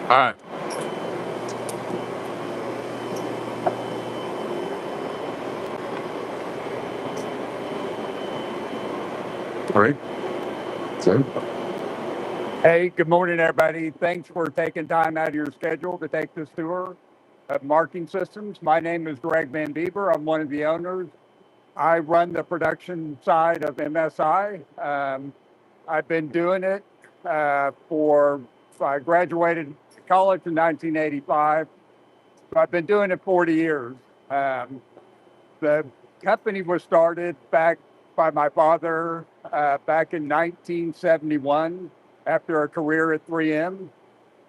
All right. All right. So, Hey, good morning, everybody. Thanks for taking time out of your schedule to take this tour of Marking Systems. My name is Greg Van Bieber. I'm one of the owners. I run the production side of MSI. I've been doing it I graduated college in 1985. So I've been doing it 40 years. Um, the company was started back by my father back in 1971 after a career at 3M.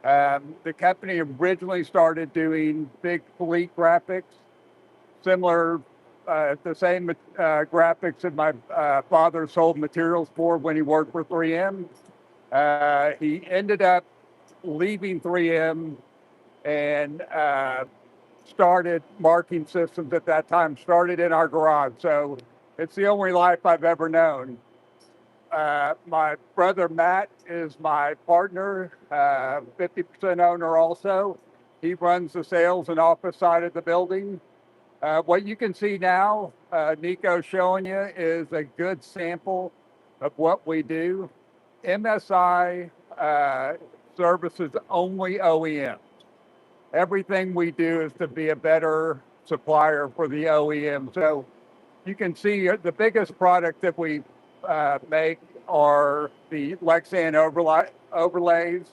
The company originally started doing big fleet graphics, similar, the same graphics that my father sold materials for when he worked for 3M. He ended up leaving 3M and started Marking Systems at that time, started in our garage. So it's the only life I've ever known. My brother Matt is my partner, 50% owner also. He runs the sales and office side of the building. What you can see now, Nico's showing you, is a good sample of what we do. MSI services only OEM. Everything we do is to be a better supplier for the OEM. So you can see the biggest product that we make are the Lexan overlays,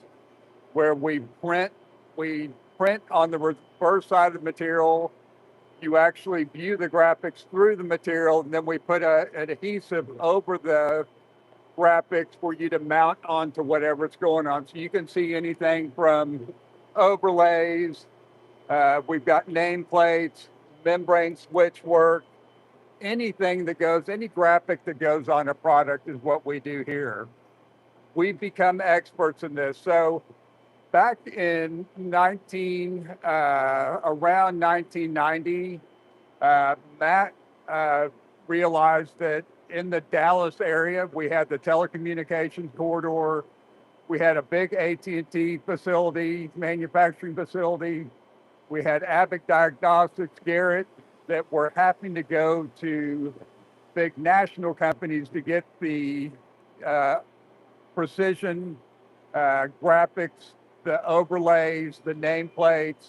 where we print on the reverse side of the material. You actually view the graphics through the material, and then we put an adhesive over the graphics for you to mount onto whatever's going on. So you can see anything from overlays. We've got nameplates, membrane switch work, anything that goes, any graphic that goes on a product is what we do here. We've become experts in this. So back in around 1990, Matt realized that in the Dallas area, we had the telecommunications corridor. We had a big AT&T facility, manufacturing facility. We had Abbott Diagnostics, Garrett, that were having to go to big national companies to get the uh, precision graphics, the overlays, the nameplates,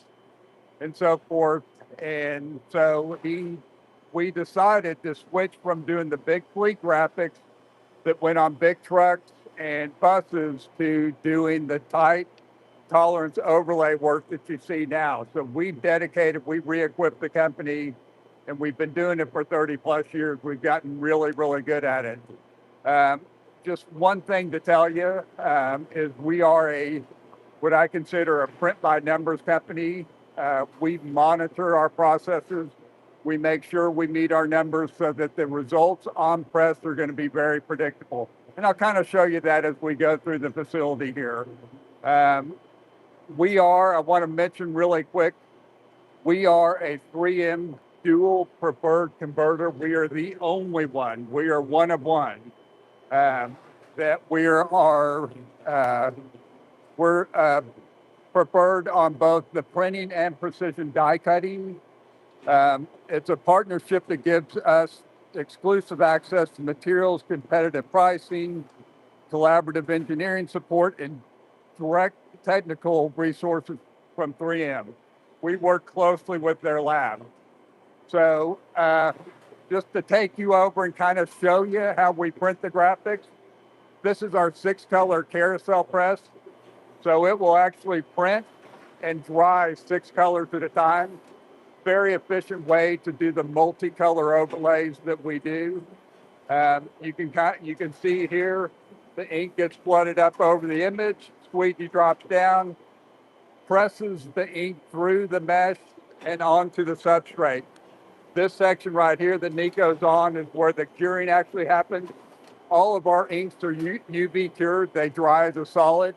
and so forth. And so we decided to switch from doing the big fleet graphics that went on big trucks and buses to doing the tight tolerance overlay work that you see now. So we re-equipped the company, and we've been doing it for 30 plus years. We've gotten really, really good at it. Um, just one thing to tell you is we are what I consider a print by numbers company. We monitor our processes. We make sure we meet our numbers so that the results on press are going to be very predictable. And I'll kind of show you that as we go through the facility here. Um, I want to mention really quick, we are a 3M dual preferred converter. We are the only one. We are one of one. That we're preferred on both the printing and precision die cutting. It's a partnership that gives us exclusive access to materials, competitive pricing, collaborative engineering support, and direct technical resources from 3M. We work closely with their lab. So just to take you over and kind of show you how we print the graphics, this is our 6-color carousel press. So it will actually print and dry 6 colors at a time. Very efficient way to do the multicolor overlays that we do. You can see here the ink gets flooded up over the image. Squeegee drops down, presses the ink through the mesh and onto the substrate. This section right here that Nico's on is where the curing actually happens. All of our inks are UV cured. They dry as a solid.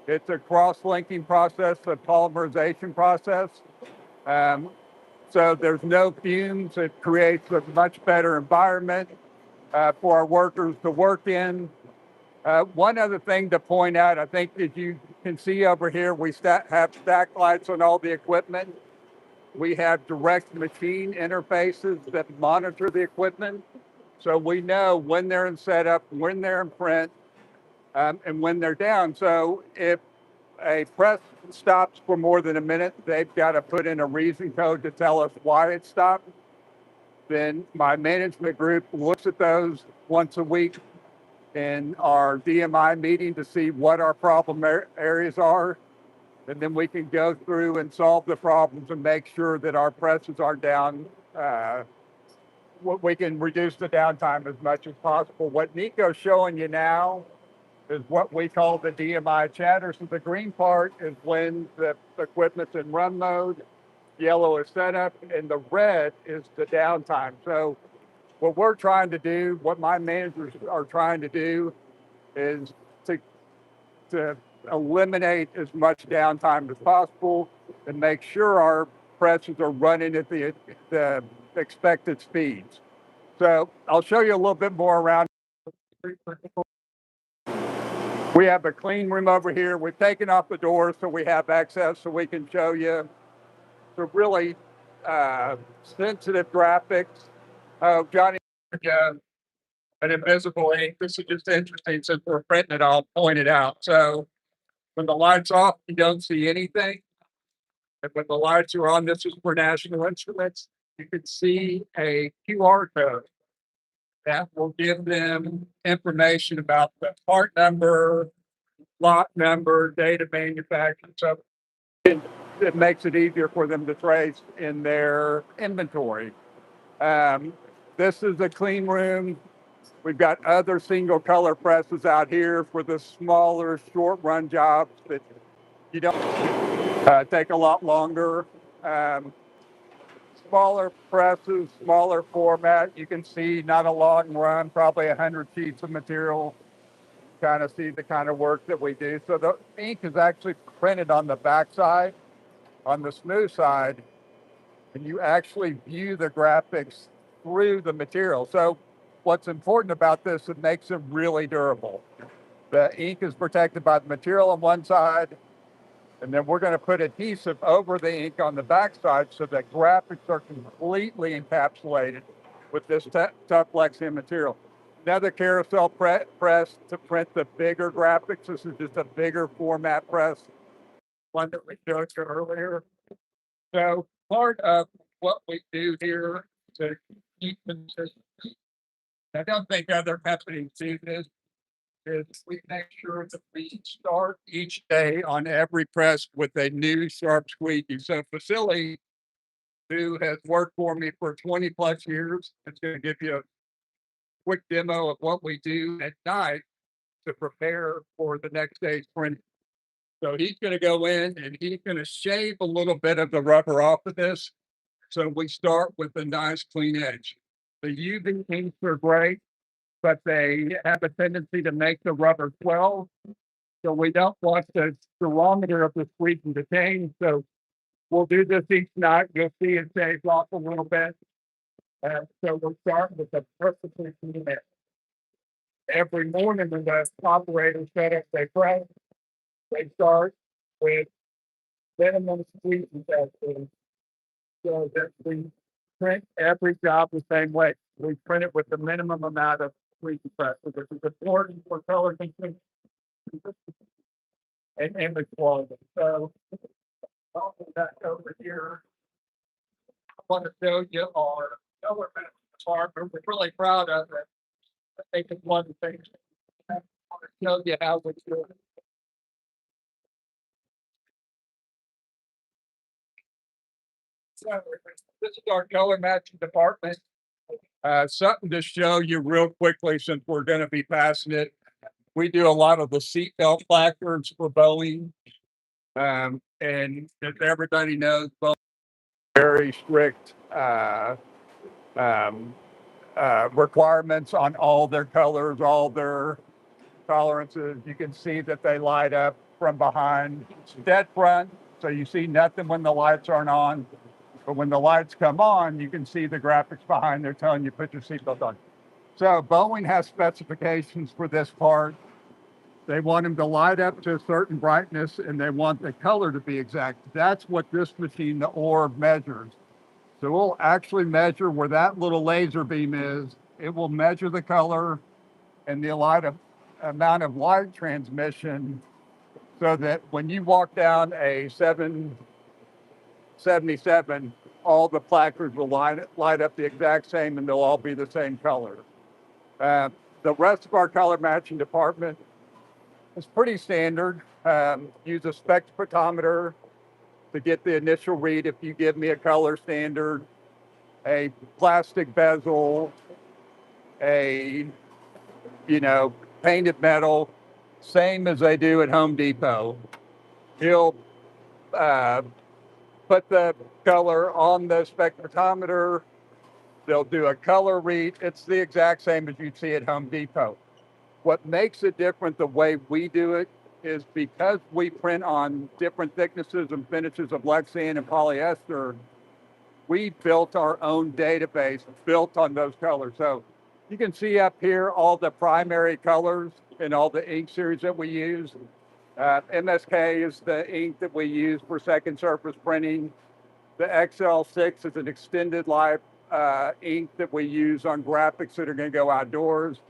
It's a cross-linking process, a polymerization process. Um, so there's no fumes. It creates a much better environment for our workers to work in. One other thing to point out, I think as you can see over here, we have stack lights on all the equipment. We have direct machine interfaces that monitor the equipment. So we know when they're in setup, when they're in print, and when they're down. So if a press stops for more than a minute, they've got to put in a reason code to tell us why it stopped. Then my management group looks at those once a week in our DMI meeting to see what our problem areas are. And then we can go through and solve the problems and make sure that our presses are down. We can reduce the downtime as much as possible. What Nico's showing you now is what we call the DMI chatter. So the green part is when the equipment's in run mode, yellow is setup, and the red is the downtime. So what we're trying to do, what my managers are trying to do, is to eliminate as much downtime as possible and make sure our presses are running at the expected speeds. So I'll show you a little bit more around. We have a clean room over here. We've taken off the doors so we have access so we can show you the really sensitive graphics. Johnny, an invisible ink. This is just interesting since we're printing it, I'll point it out. So when the light's off, you don't see anything. And when the lights are on, this is for National Instruments, you can see a QR code that will give them information about the part number, lot number, date of manufacture. So it makes it easier for them to trace in their inventory. This is a clean room. We've got other single color presses out here for the smaller short run jobs that you don't take a lot longer. Um, Smaller presses, smaller format. You can see not a long run, probably 100 sheets of material. Kind of see the kind of work that we do. So the ink is actually printed on the back side, on the smooth side, and you actually view the graphics through the material. So what's important about this, it makes it really durable. The ink is protected by the material on one side, and then we're going to put adhesive over the ink on the back side so that graphics are completely encapsulated with this tough Lexan material. Another carousel press to print the bigger graphics. This is just a bigger format press, one that we showed you earlier. So part of what we do here to keep consistency, I don't think other companies do this, is we make sure that we start each day on every press with a new sharp squeegee. So Vasily, who has worked for me for 20 plus years, is going to give you a quick demo of what we do at night to prepare for the next day's printing. So he's going to go in and he's going to shave a little bit of the rubber off of this. So we start with a nice clean edge. The UV inks are great, but they have a tendency to make the rubber swell. So we don't want the durometer of the squeegee to change. So we'll do this each night. You'll see it shaves off a little bit. So we'll start with a perfectly clean edge. Every morning when the operator set up their press, they start with minimum squeegee testing so that we print every job the same way. We print it with the minimum amount of squeegee press. So this is important for color consistency and image quality. So I'll put that over here. I want to show you our color management department. We're really proud of it. I think it's one of the things I want to show you how we do it. So this is our color matching department. Something to show you real quickly since we're going to be passing it. We do a lot of the seatbelt placards for Boeing. And as everybody knows, Boeing very strict um, requirements on all their colors, all their tolerances. You can see that they light up from behind. It's dead front, so you see nothing when the lights aren't on. But when the lights come on, you can see the graphics behind. They're telling you put your seatbelt on. So Boeing has specifications for this part. They want them to light up to a certain brightness, and they want the color to be exact. That's what this machine, the orb, measures. So we'll actually measure where that little laser beam is. It will measure the color and the amount of light transmission, so that when you walk down a 777, all the placards will light up the exact same, and they'll all be the same color. Uh, the rest of our color matching department is pretty standard. Use a spectrophotometer to get the initial read if you give me a color standard, a plastic bezel, a painted metal, same as they do at Home Depot. He'll put the color on the spectrophotometer. They'll do a color read. It's the exact same as you'd see at Home Depot. What makes it different the way we do it is because we print on different thicknesses and finishes of Lexan and polyester, we built our own database built on those colors. So you can see up here all the primary colors and all the ink series that we use. MSK is the ink that we use for second surface printing. The XL6 is an extended life ink that we use on graphics that are going to go outdoors.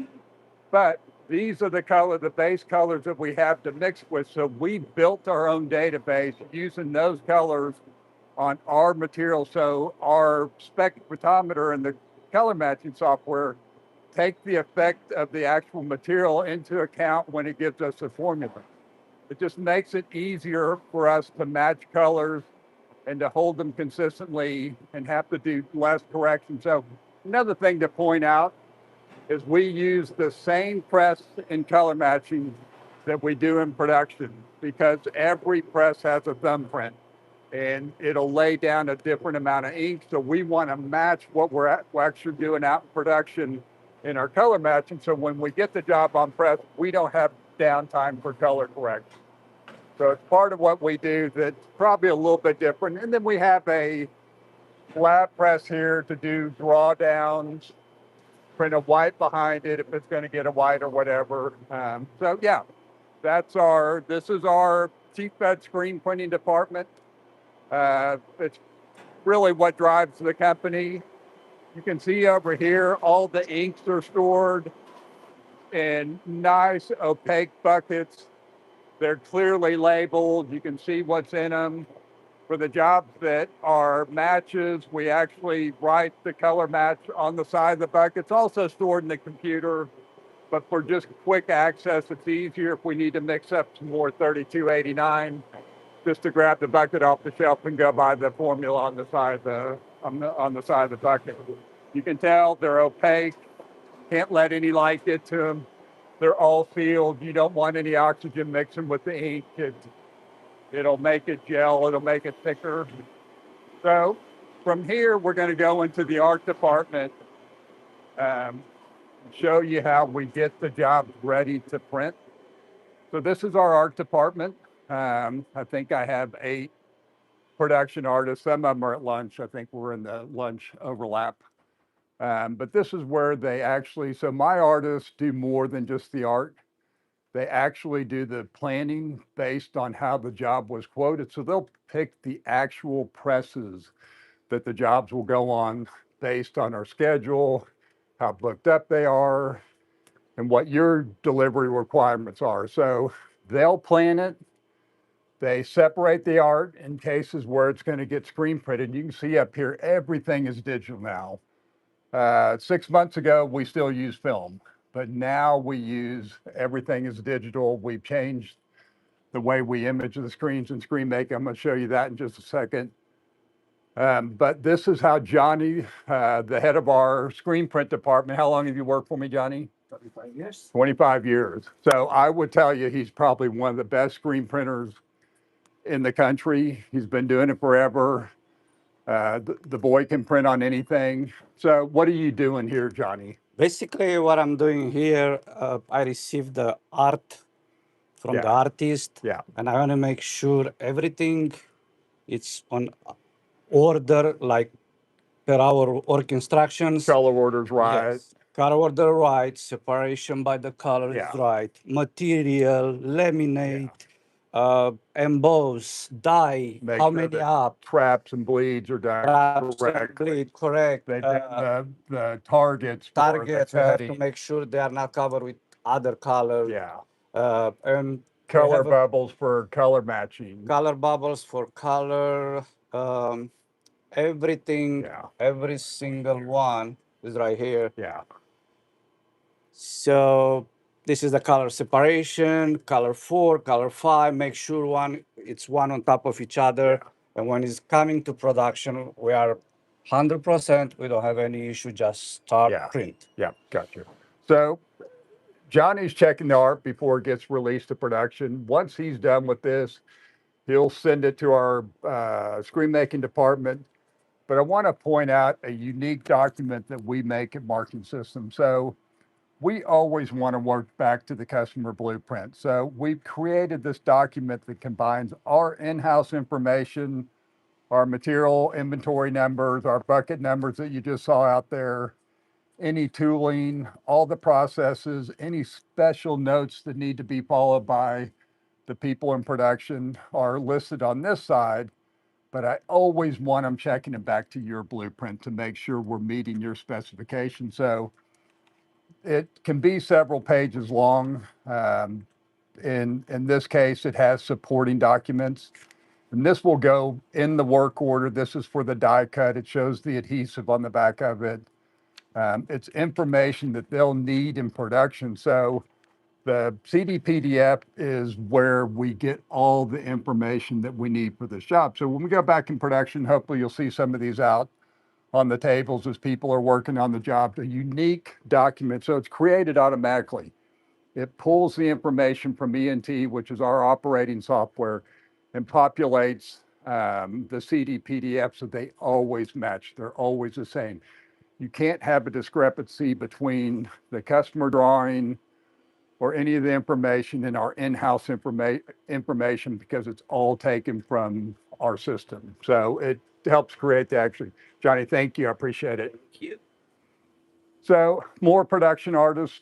But these are the base colors that we have to mix with. So we built our own database using those colors on our material. So our spectrophotometer and the color matching software take the effect of the actual material into account when it gives us a formula. It just makes it easier for us to match colors and to hold them consistently and have to do less correction. So another thing to point out is we use the same press in color matching that we do in production, because every press has a thumbprint and it'll lay down a different amount of ink. So we want to match what we're actually doing out in production in our color matching. So when we get the job on press, we don't have downtime for color correction. So it's part of what we do that's probably a little bit different. And then we have a flat press here to do drawdowns, print a white behind it if it's going to get a white or whatever. So yeah, this is our cheap bed screen printing department. It's really what drives the company. You can see over here, all the inks are stored in nice opaque buckets. They're clearly labeled. You can see what's in them. For the jobs that are matches, we actually write the color match on the side of the bucket. It's also stored in the computer, but for just quick access, it's easier if we need to mix up some more 3289, just to grab the bucket off the shelf and go by the formula on the side of the bucket. You can tell they're opaque. Can't let any light get to them. They're all sealed. You don't want any oxygen mixing with the ink. It'll make it gel. It'll make it thicker. So from here, we're going to go into the art department, show you how we get the jobs ready to print. So this is our art department. I think I have 8 production artists. Some of them are at lunch. I think we're in the lunch overlap. But this is where so my artists do more than just the art. They actually do the planning based on how the job was quoted. So they'll pick the actual presses that the jobs will go on based on our schedule, how booked up they are, and what your delivery requirements are. So they'll plan it. They separate the art in cases where it's going to get screen printed. You can see up here, everything is digital now. 6 months ago, we still use film, but now everything is digital. We've changed the way we image the screens and screen make. I'm going to show you that in just a second. But this is how Johnny, the head of our screen print department, how long have you worked for me, Johnny? 25 years. 25 years. So I would tell you he's probably one of the best screen printers in the country. He's been doing it forever. The boy can print on anything. So what are you doing here, Johnny? Basically, what I'm doing here, I received the art from the artist, and I want to make sure everything it's on order, like per our work instructions. Color orders right. Yes. Color order right, separation by the color is right, material, laminate, emboss, dye, Make how sure many that up, traps and bleeds are done traps and correctly. bleed, correct. They've done the targets for the Targets, we have to cutting. make sure they are not covered with other color. Yeah. And we Color have a bubbles for color matching. color bubbles for color, everything, Yeah. every single one is right here. Yeah. So this is the color separation, color 4, color 5. Make sure it's one on top of each other. Yeah. And when it's coming to production, we are 100%. We don't have any issue. Just start Yeah. print. Yeah. Gotcha. So Johnny's checking the art before it gets released to production. Once he's done with this, he'll send it to our screen making department. But I want to point out a unique document that we make at Marking Systems. So we always want to work back to the customer blueprint. So we've created this document that combines our in-house information, our material inventory numbers, our bucket numbers that you just saw out there, any tooling, all the processes, any special notes that need to be followed by the people in production are listed on this side. But I always want them checking it back to your blueprint to make sure we're meeting your specifications. So it can be several pages long. In this case, it has supporting documents. And this will go in the work order. This is for the die cut. It shows the adhesive on the back of it. It's information that they'll need in production. So the CD PDF is where we get all the information that we need for the shop. So when we go back in production, hopefully you'll see some of these out on the tables as people are working on the job. A unique document, so it's created automatically. It pulls the information from ENT, which is our operating software, and populates the CD PDF so they always match. They're always the same. You can't have a discrepancy between the customer drawing or any of the information in our in-house information because it's all taken from our system. So it helps create the actually. Johnny, thank you. I appreciate it. Thank you. So more production artists,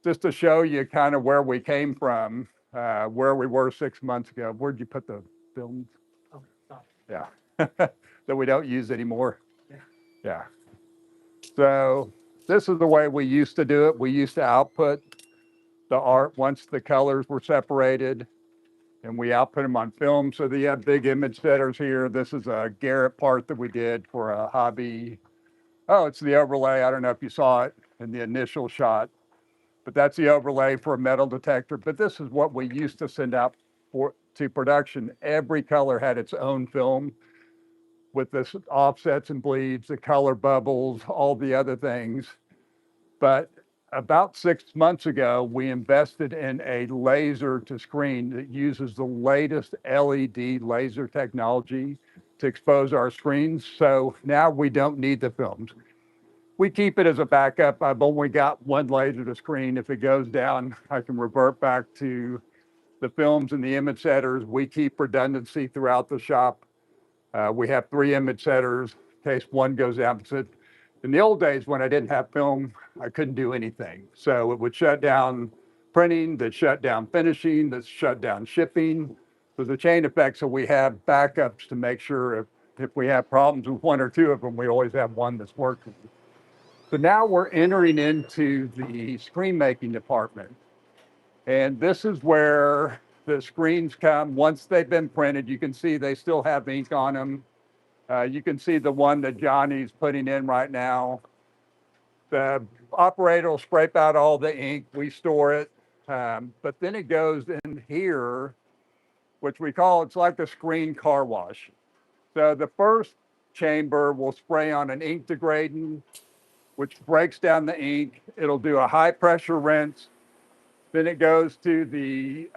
just to show you kind of where we came from, where we were 6 months ago. Where'd you put the films? Oh, sorry. Yeah, that we don't use anymore. Yeah. So this is the way we used to do it. We used to output the art once the colors were separated, and we output them on film. So they have big image setters here. This is a Garrett part that we did for a hobby. Oh, it's the overlay. I don't know if you saw it in the initial shot, but that's the overlay for a metal detector. But this is what we used to send out to production. Every color had its own film with this offsets and bleeds, the color bubbles, all the other things. But about 6 months ago, we invested in a laser to screen that uses the latest LED laser technology to expose our screens. So now we don't need the films. We keep it as a backup. I've only got one laser to screen. If it goes down, I can revert back to the films and the image setters. We keep redundancy throughout the shop. We have 3 image setters in case one goes down. So in the old days, when I didn't have film, I couldn't do anything. So it would shut down printing, that shut down finishing, that shut down shipping. There's a chain effect. So we have backups to make sure if we have problems with 1 or 2 of them, we always have one that's working. So now we're entering into the screen making department. And this is where the screens come. Once they've been printed, you can see they still have ink on them. You can see the one that Johnny's putting in right now. The operator will scrape out all the ink. We store it. But then it goes in here, which we call, it's like the screen car wash. So the first chamber will spray on an ink degradant, which breaks down the ink. It'll do a high pressure rinse. Then it goes to the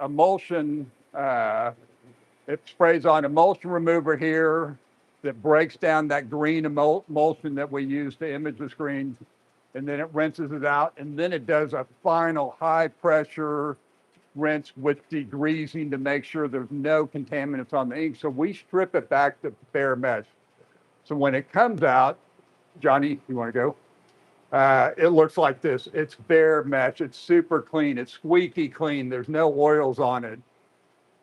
emulsion. It sprays on emulsion remover here that breaks down that green emulsion that we use to image the screens. And then it rinses it out. And then it does a final high pressure rinse with degreasing to make sure there's no contaminants on the ink. So we strip it back to bare mesh. So when it comes out, Johnny, you want to go? It looks like this. It's bare mesh. It's super clean. It's squeaky clean. There's no oils on it.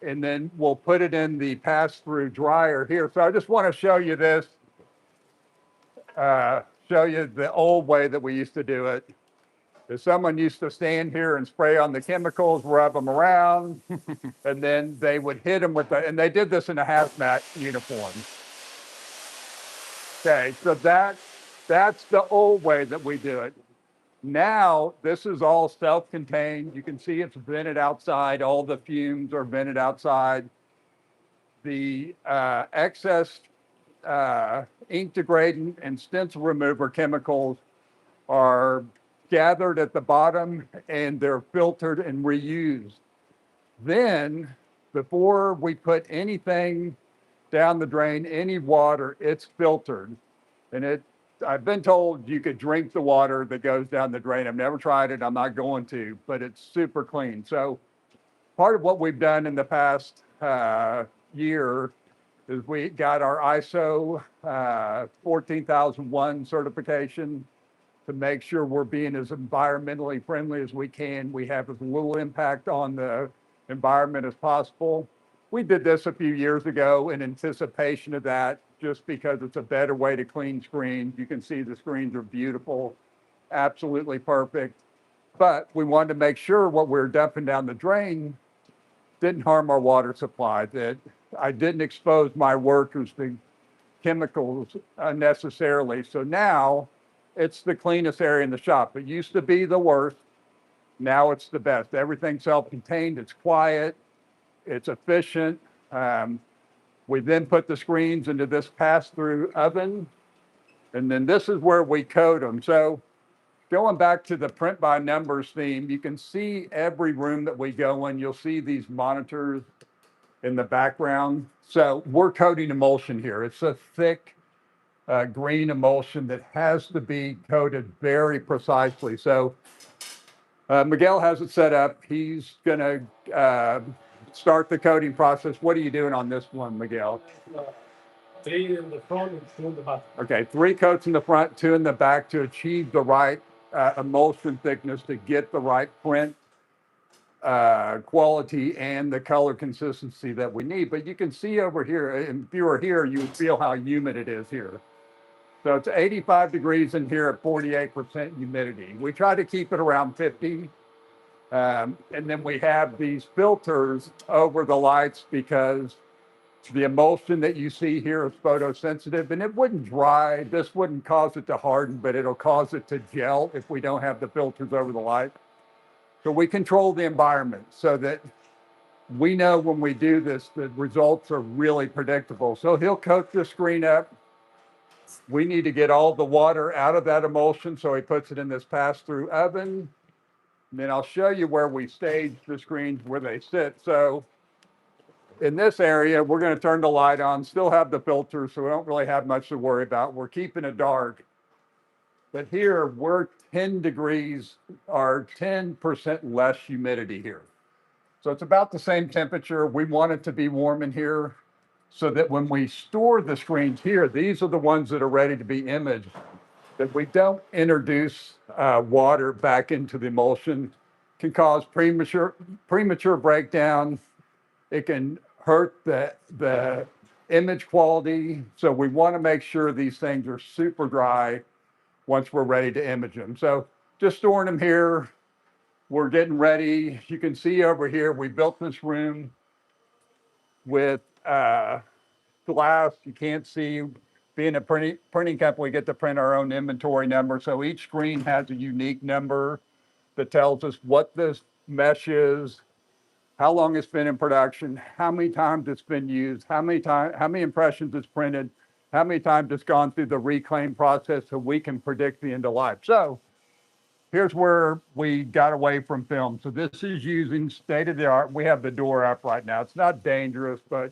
And then we'll put it in the pass-through dryer here. So I just want to show you this, show you the old way that we used to do it. Is someone used to stand here and spray on the chemicals, rub them around, and then they would hit them with and they did this in a hazmat uniform. Okay, so that's the old way that we do it. Now, this is all self-contained. You can see it's vented outside. All the fumes are vented outside. The excess ink degradant and stencil remover chemicals are gathered at the bottom and they're filtered and reused. Then, before we put anything down the drain, any water, it's filtered. And I've been told you could drink the water that goes down the drain. I've never tried it. I'm not going to, but it's super clean. So part of what we've done in the past year is we got our ISO 14001 certification to make sure we're being as environmentally friendly as we can. We have as little impact on the environment as possible. We did this a few years ago in anticipation of that, just because it's a better way to clean screens. You can see the screens are beautiful, absolutely perfect. But we wanted to make sure what we're dumping down the drain didn't harm our water supply, that I didn't expose my workers to chemicals unnecessarily. So now it's the cleanest area in the shop. It used to be the worst. Now it's the best. Everything's self-contained. It's quiet. It's efficient. We then put the screens into this pass-through oven. And then this is where we coat them. So going back to the print by numbers theme, you can see every room that we go in. You'll see these monitors in the background. So we're coating emulsion here. It's a thick green emulsion that has to be coated very precisely. So Miguel has it set up. He's going to start the coating process. What are you doing on this one, Miguel? 3 in the front and 2 in the back. Okay, 3 coats in the front, 2 in the back to achieve the right emulsion thickness, to get the right print quality and the color consistency that we need. But you can see over here, and if you were here, you would feel how humid it is here. So it's 85 degrees in here at 48% humidity. We try to keep it around 50. And then we have these filters over the lights because the emulsion that you see here is photosensitive, and it wouldn't dry. This wouldn't cause it to harden, but it'll cause it to gel if we don't have the filters over the light. So we control the environment so that we know when we do this, the results are really predictable. So he'll coat the screen up. We need to get all the water out of that emulsion, so he puts it in this pass-through oven. And then I'll show you where we stage the screens, where they sit. So in this area, we're going to turn the light on, still have the filter, so we don't really have much to worry about. We're keeping it dark. But here, we're 10 degrees or 10% less humidity here. So it's about the same temperature. We want it to be warm in here so that when we store the screens here, these are the ones that are ready to be imaged, that we don't introduce water back into the emulsion. Can cause premature breakdown. It can hurt the image quality. So we want to make sure these things are super dry once we're ready to image them. So just storing them here. We're getting ready. You can see over here, we built this room with glass. You can't see. Being a printing company, we get to print our own inventory number. So each screen has a unique number that tells us what this mesh is, how long it's been in production, how many times it's been used, how many impressions it's printed, how many times it's gone through the reclaim process, so we can predict the end of life. So here's where we got away from film. So this is using state of the art. We have the door up right now. It's not dangerous, but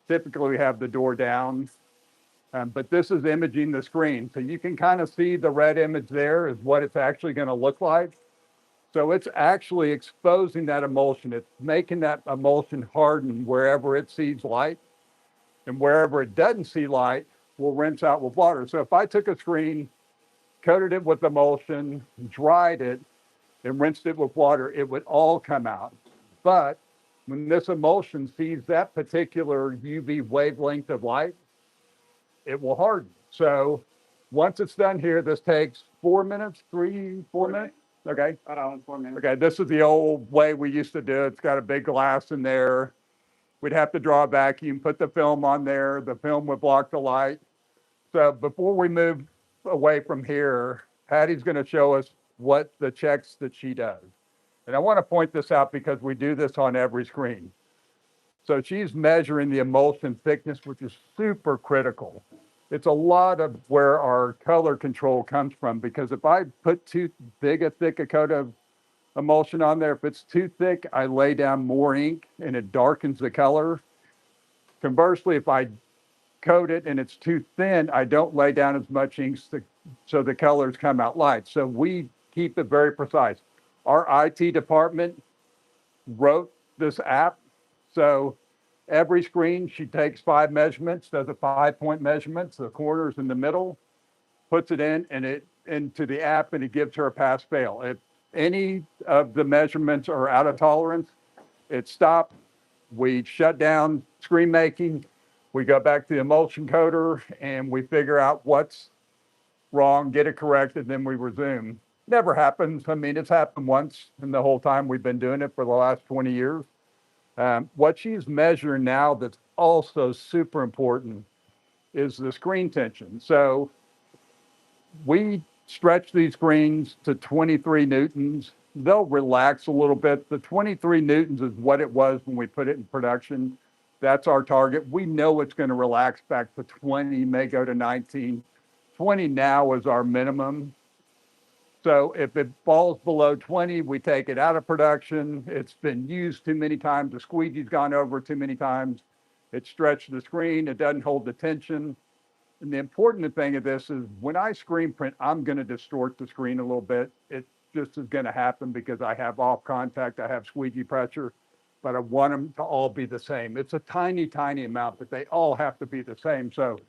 typically we have the door down. But this is imaging the screen. So you can kind of see the red image there is what it's actually going to look like. So it's actually exposing that emulsion. It's making that emulsion harden wherever it sees light. And wherever it doesn't see light, we'll rinse out with water. So if I took a screen coated it with emulsion, dried it, and rinsed it with water, it would all come out. But when this emulsion sees that particular UV wavelength of light, it will harden. So once it's done here, this takes 4 minutes, 4 minutes. Okay. Around 4 minutes. Okay. This is the old way we used to do it. It's got a big glass in there. We'd have to draw a vacuum, put the film on there. The film would block the light. So before we move away from here, Patty's going to show us what the checks that she does. And I want to point this out because we do this on every screen. So she's measuring the emulsion thickness, which is super critical. It's a lot of where our color control comes from, because if I put too thick a coat of emulsion on there, if it's too thick, I lay down more ink and it darkens the color. Conversely, if I coat it and it's too thin, I don't lay down as much ink so the colors come out light. So we keep it very precise. Our IT department wrote this app. So every screen, she takes 5 measurements, does a 5-point measurement, so the corners in the middle, puts it in and it into the app, and it gives her a pass fail. If any of the measurements are out of tolerance, it stops. We shut down screen making. We go back to the emulsion coater and we figure out what's wrong, get it corrected, then we resume. Never happens. I mean, it's happened once in the whole time we've been doing it for the last 20 years. What she's measuring now that's also super important is the screen tension. So we stretch these screens to 23 newtons. They'll relax a little bit. The 23 newtons is what it was when we put it in production. That's our target. We know it's going to relax back to 20, may go to 19. 20 now is our minimum. So if it falls below 20, we take it out of production. It's been used too many times. The squeegee's gone over too many times. It stretched the screen. It doesn't hold the tension. And the important thing of this is when I screen print, I'm going to distort the screen a little bit. It just is going to happen because I have off contact, I have squeegee pressure, but I want them to all be the same. It's a tiny, tiny amount, but they all have to be the same. So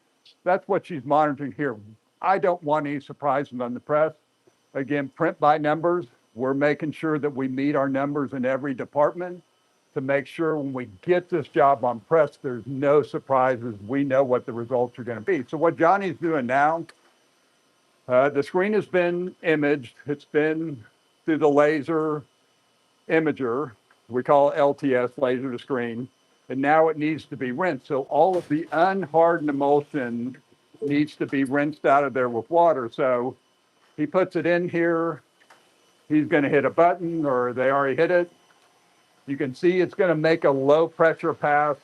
that's what she's monitoring here. I don't want any surprises on the press. Again, print by numbers. We're making sure that we meet our numbers in every department to make sure when we get this job on press, there's no surprises. We know what the results are going to be. So what Johnny's doing now, the screen has been imaged. It's been through the laser imager. We call it LTS, laser to screen. And now it needs to be rinsed. So all of the unhardened emulsion needs to be rinsed out of there with water. So he puts it in here. He's going to hit a button, or they already hit it. You can see it's going to make a low pressure pass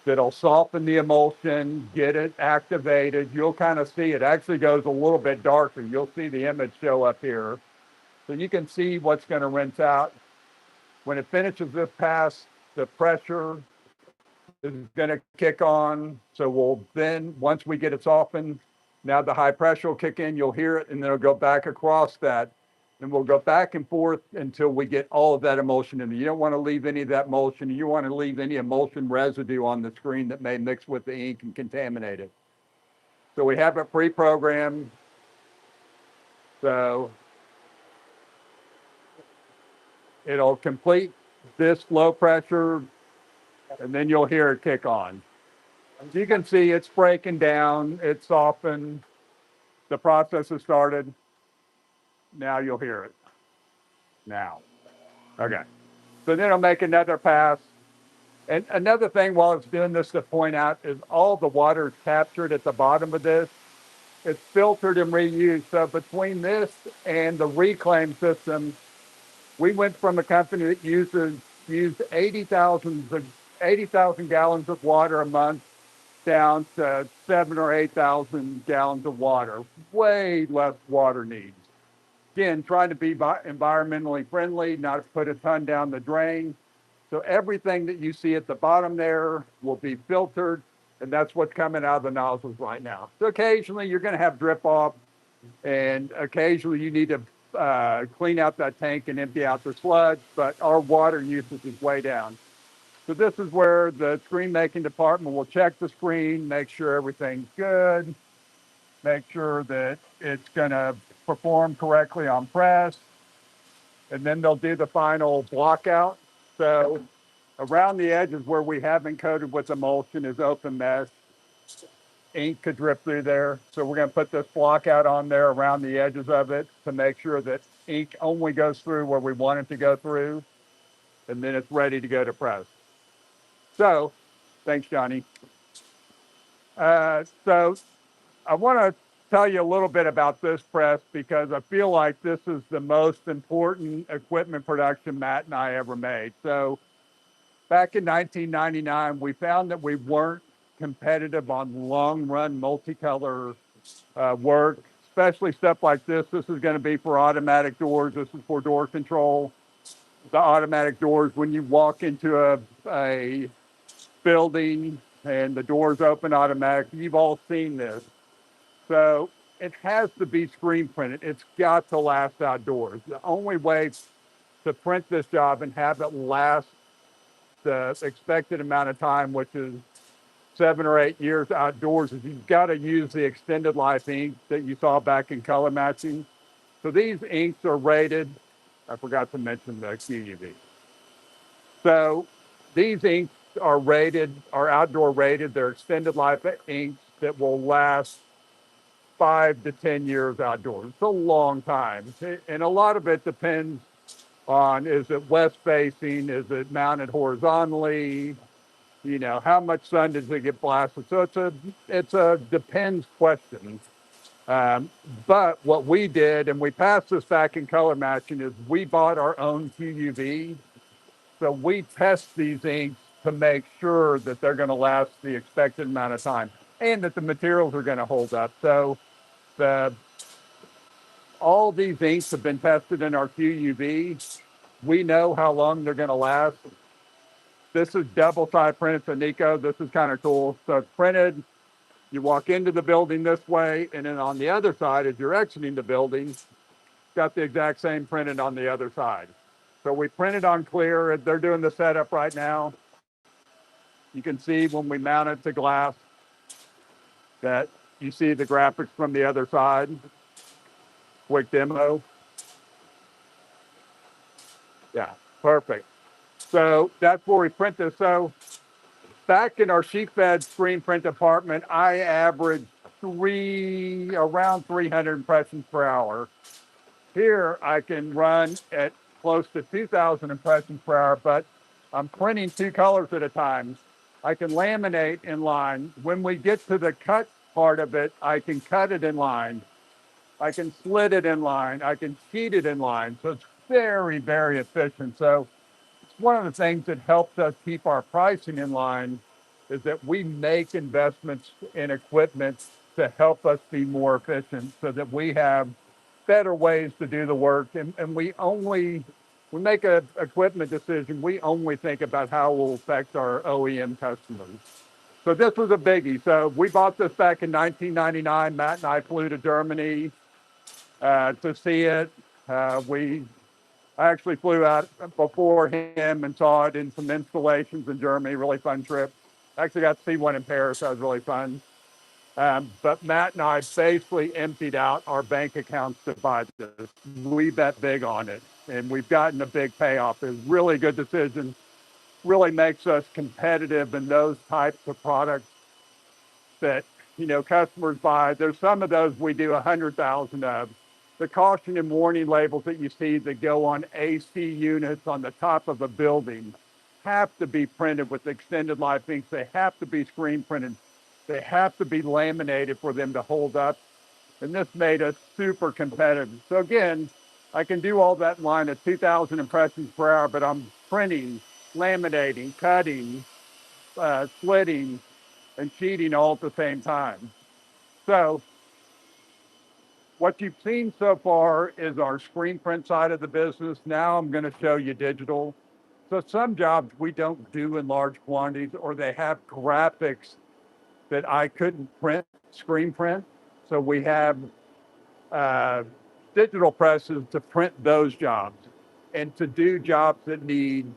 that'll soften the emulsion, get it activated. You'll kind of see it actually goes a little bit darker. You'll see the image show up here. So you can see what's going to rinse out. When it finishes this pass, the pressure is going to kick on. So we'll then, once we get it softened, now the high pressure will kick in. You'll hear it, and then it'll go back across that. And we'll go back and forth until we get all of that emulsion in there. You don't want to leave any of that emulsion. You want to leave any emulsion residue on the screen that may mix with the ink and contaminate it. So we have it pre-programmed. So it'll complete this low pressure, and then you'll hear it kick on. As you can see, it's breaking down. It's softened. The process has started. Now you'll hear it. Now. Okay. So then I'll make another pass. And another thing while it's doing this to point out is all the water is captured at the bottom of this. It's filtered and reused. So between this and the reclaim system, we went from a company that used 80,000 gallons of water a month down to 7,000 or 8,000 gallons of water. Way less water needs. Again, trying to be environmentally friendly, not put a ton down the drain. So everything that you see at the bottom there will be filtered, and that's what's coming out of the nozzles right now. So occasionally you're going to have drip off, and occasionally you need to clean out that tank and empty out the sludge, but our water usage is way down. So this is where the screen making department will check the screen, make sure everything's good. make sure that it's going to perform correctly on press, and then they'll do the final block out. So around the edges where we haven't coated with emulsion is open mesh. Ink could drip through there. So we're going to put this block out on there around the edges of it to make sure that ink only goes through where we want it to go through, and then it's ready to go to press. So, thanks, Johnny. So I want to tell you a little bit about this press because I feel like this is the most important equipment production Matt and I ever made. So back in 1999, we found that we weren't competitive on long run multicolor work, especially stuff like this. This is going to be for automatic doors. This is for door control. The automatic doors, when you walk into a building and the doors open automatically, you've all seen this. So it has to be screen printed. It's got to last outdoors. The only way to print this job and have it last the expected amount of time, which is 7 or 8 years outdoors, is you've got to use the extended life ink that you saw back in color matching. So these inks are rated. I forgot to mention the QUV. So these inks are rated, are outdoor rated. They're extended life inks that will last 5 to 10 years outdoors. It's a long time. And a lot of it depends on, is it west facing? Is it mounted horizontally? You know, how much sun does it get blasted? So it's a depends question. But what we did, and we passed this back in color matching, is we bought our own QUV. So we test these inks to make sure that they're going to last the expected amount of time and that the materials are going to hold up. So the all these inks have been tested in our QUV. We know how long they're going to last. This is double side printed. So Nico, this is kind of cool. So it's printed. You walk into the building this way, and then on the other side, as you're exiting the building, it's got the exact same printed on the other side. So we printed on clear. They're doing the setup right now. You can see when we mount it to glass that you see the graphics from the other side. Quick demo. Yeah, perfect. So that's where we print this. So back in our sheet fed screen print department, I averaged around 300 impressions per hour. Here I can run at close to 2,000 impressions per hour, but I'm printing 2 colors at a time. I can laminate in line. When we get to the cut part of it, I can cut it in line. I can slit it in line. I can sheet it in line. So it's very, very efficient. So one of the things that helps us keep our pricing in line is that we make investments in equipment to help us be more efficient so that we have better ways to do the work. And we make a equipment decision, we only think about how it will affect our OEM customers. So this was a biggie. So we bought this back in 1999. Matt and I flew to Germany to see it. I actually flew out before him and saw it in some installations in Germany. Really fun trip. I actually got to see one in Paris. That was really fun. But Matt and I basically emptied out our bank accounts to buy this. We bet big on it, and we've gotten a big payoff. It's a really good decision. Really makes us competitive in those types of products that customers buy. There's some of those we do 100,000 of. The caution and warning labels that you see that go on AC units on the top of a building have to be printed with extended life inks. They have to be screen printed. They have to be laminated for them to hold up. And this made us super competitive. So again, I can do all that in line at 2,000 impressions per hour, but I'm printing, laminating, cutting, slitting, and sheeting all at the same time. So what you've seen so far is our screen print side of the business. Now I'm going to show you digital. So some jobs we don't do in large quantities, or they have graphics that I couldn't print, screen print. So we have digital presses to print those jobs, and to do jobs that need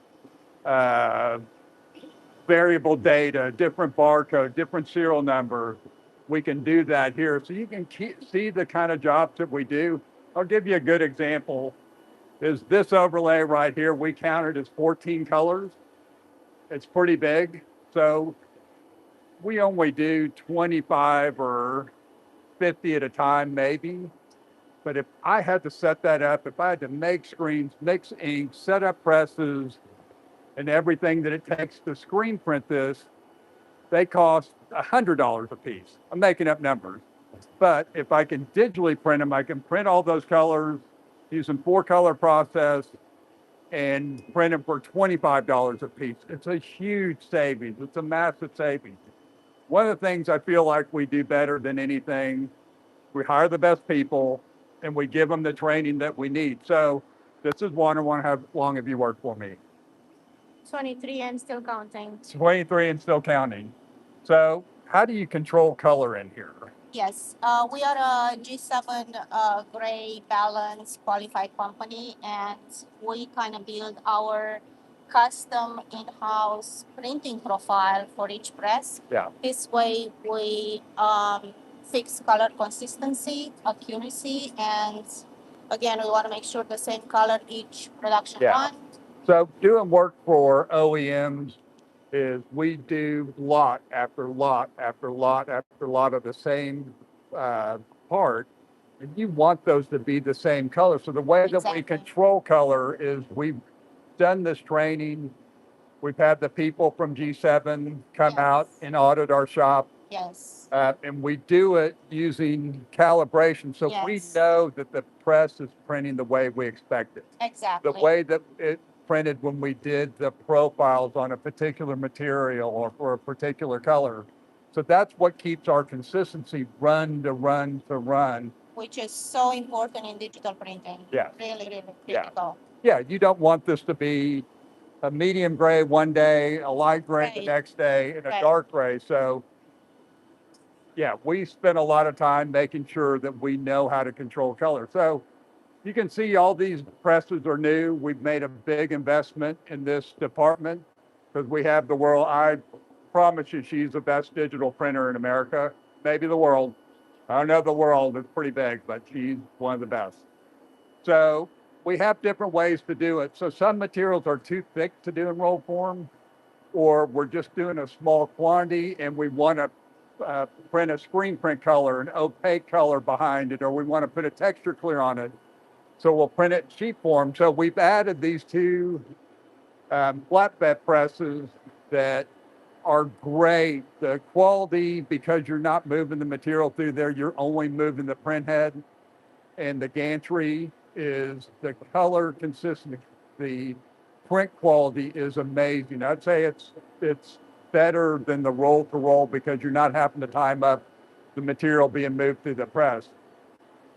uh, variable data, different barcode, different serial number. we can do that here. So you can see the kind of jobs that we do. I'll give you a good example. Is this overlay right here, we counted as 14 colors. It's pretty big. So we only do 25 or 50 at a time, maybe. But if I had to set that up, if I had to make screens, mix ink, set up presses, and everything that it takes to screen print this, they cost $100 a piece. I'm making up numbers. But if I can digitally print them, I can print all those colors using 4-color process and print them for $25 a piece. It's a huge savings. It's a massive savings. One of the things I feel like we do better than anything, we hire the best people and we give them the training that we need. So this is one. I want to have, long have you worked for me? 23 and still counting. 23 and still counting. So how do you control color in here? Yes, we are a G7 gray balance qualified company, and we kind of build our custom in-house printing profile for each press. Yeah. This way we fix color consistency, accuracy, and again, we want to make sure the same color each production run. So doing work for OEMs is we do lot after lot after lot after lot of the same part, and you want those to be the same color. So the way that we Exactly. control color is we've done this training. We've had the people from G7 come Yes. out and audit our shop. Yes. And we do it using calibration. So we Yes. know that the press is printing the way we expect it. Exactly. The way that it printed when we did the profiles on a particular material or for a particular color. So that's what keeps our consistency run to run to run. Which is so important in digital printing. Yes. Really, really Yeah. critical. Yeah, you don't want this to be a medium gray one day, a light gray the Right. next day, and a Right. dark gray. So yeah, we spend a lot of time making sure that we know how to control color. So you can see all these presses are new. We've made a big investment in this department because we have the world. I promise you, she's the best digital printer in America, maybe the world. I don't know the world, it's pretty big, but she's one of the best. So we have different ways to do it. So some materials are too thick to do in roll form, or we're just doing a small quantity and we want to print a screen print color, an opaque color behind it, or we want to put a texture clear on it. So we'll print it in sheet form. So we've added these two flatbed presses that are great. The quality, because you're not moving the material through there, you're only moving the print head. And the gantry is the color consistency. The print quality is amazing. I'd say it's better than the roll to roll because you're not having to time up the material being moved through the press.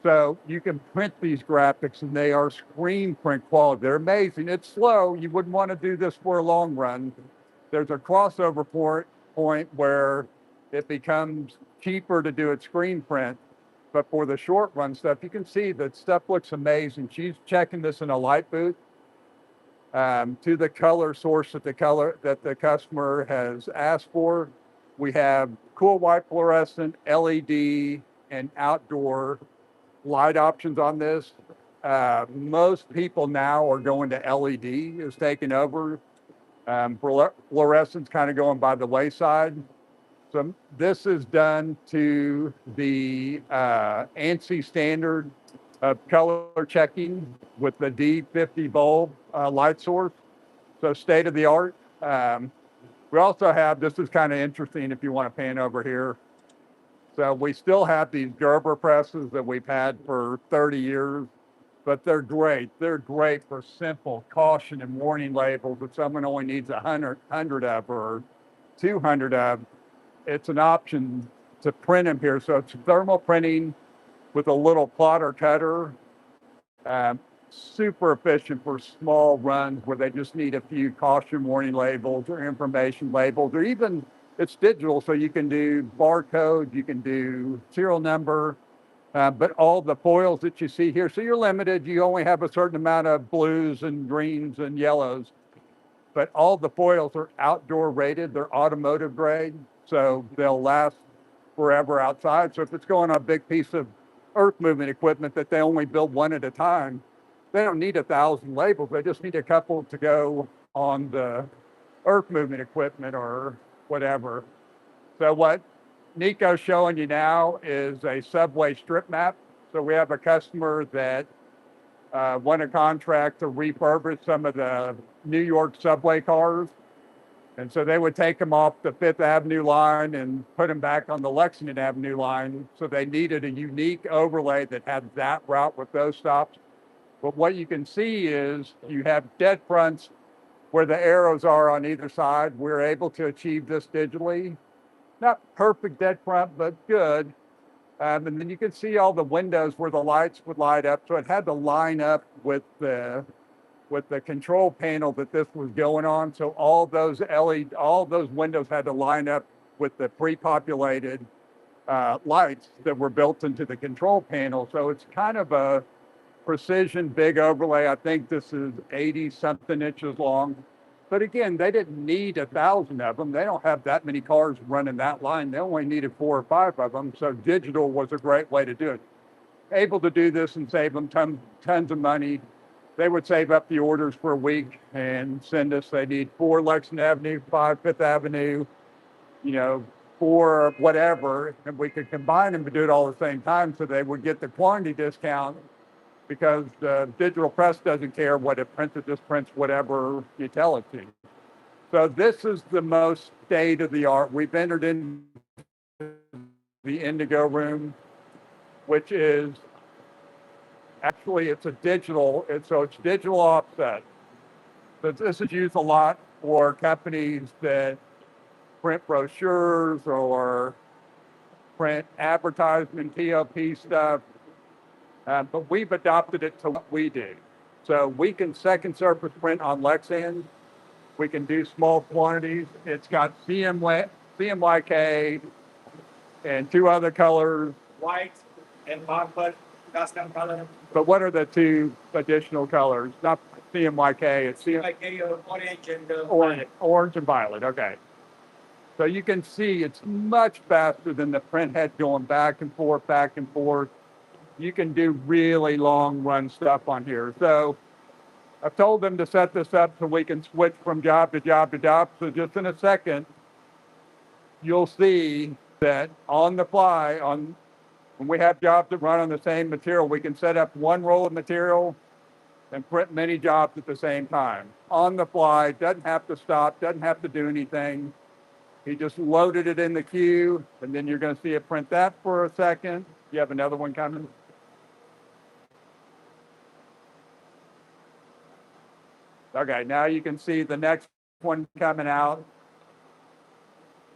So you can print these graphics and they are screen print quality. They're amazing. It's slow. You wouldn't want to do this for a long run. There's a crossover point where it becomes cheaper to do it screen print. But for the short run stuff, you can see that stuff looks amazing. She's checking this in a light booth to the color source that the customer has asked for. We have cool white fluorescent, LED, and outdoor light options on this. Most people now are going to LED is taking over. Fluorescent's kind of going by the wayside. So this is done to the ANSI standard of color checking with the D50 bulb light source. So state of the art. We also have, this is kind of interesting if you want to pan over here. So we still have these Gerber presses that we've had for 30 years, but they're great. They're great for simple caution and warning labels if someone only needs 100 of or 200 of. It's an option to print them here. So it's thermal printing with a little plotter cutter. Super efficient for small runs where they just need a few caution warning labels or information labels, or even it's digital, so you can do barcode, you can do serial number, but all the foils that you see here, so you're limited. You only have a certain amount of blues and greens and yellows, but all the foils are outdoor rated. They're automotive grade, so they'll last forever outside. So if it's going on a big piece of earth movement equipment that they only build one at a time, they don't need 1,000 labels. They just need a couple to go on the earth movement equipment or whatever. So what Nico's showing you now is a subway strip map. So we have a customer that won a contract to refurbish some of the New York subway cars. And so they would take them off the Fifth Avenue line and put them back on the Lexington Avenue line. So they needed a unique overlay that had that route with those stops. But what you can see is you have dead fronts where the arrows are on either side. We're able to achieve this digitally. Not perfect dead front, but good. And then you can see all the windows where the lights would light up. So it had to line up with the control panel that this was going on. So all those windows had to line up with the pre-populated lights that were built into the control panel. So it's kind of a precision big overlay. I think this is 80 something inches long. But again, they didn't need 1,000 of them. They don't have that many cars running that line. They only needed 4 or 5 of them. So digital was a great way to do it. Able to do this and save them tons of money. They would save up the orders for a week and send us, they need 4 Lexington Avenue, 5 Fifth Avenue, 4 whatever. And we could combine them to do it all at the same time. So they would get the quantity discount because the digital press doesn't care what it prints. It just prints whatever you tell it to. So this is the most state of the art. We've entered into the Indigo room, which is actually, it's digital offset. So this is used a lot for companies that print brochures or print advertisement, TLP stuff. But we've adopted it to what we do. So we can second surface print on Lexan. We can do small quantities. It's got CMYK and 2 other colors. White and chocolate, custom color. But what are the 2 additional colors? Not CMYK, it's CMYK, orange and orange and violet, okay. So you can see it's much faster than the print head going back and forth, back and forth. You can do really long run stuff on here. So I've told them to set this up so we can switch from job to job to job. So just in a second, you'll see that on the fly, when we have jobs that run on the same material, we can set up one roll of material and print many jobs at the same time. On the fly, doesn't have to stop, doesn't have to do anything. He just loaded it in the queue, and then you're going to see it print that for a second. You have another one coming? Okay, now you can see the next one coming out.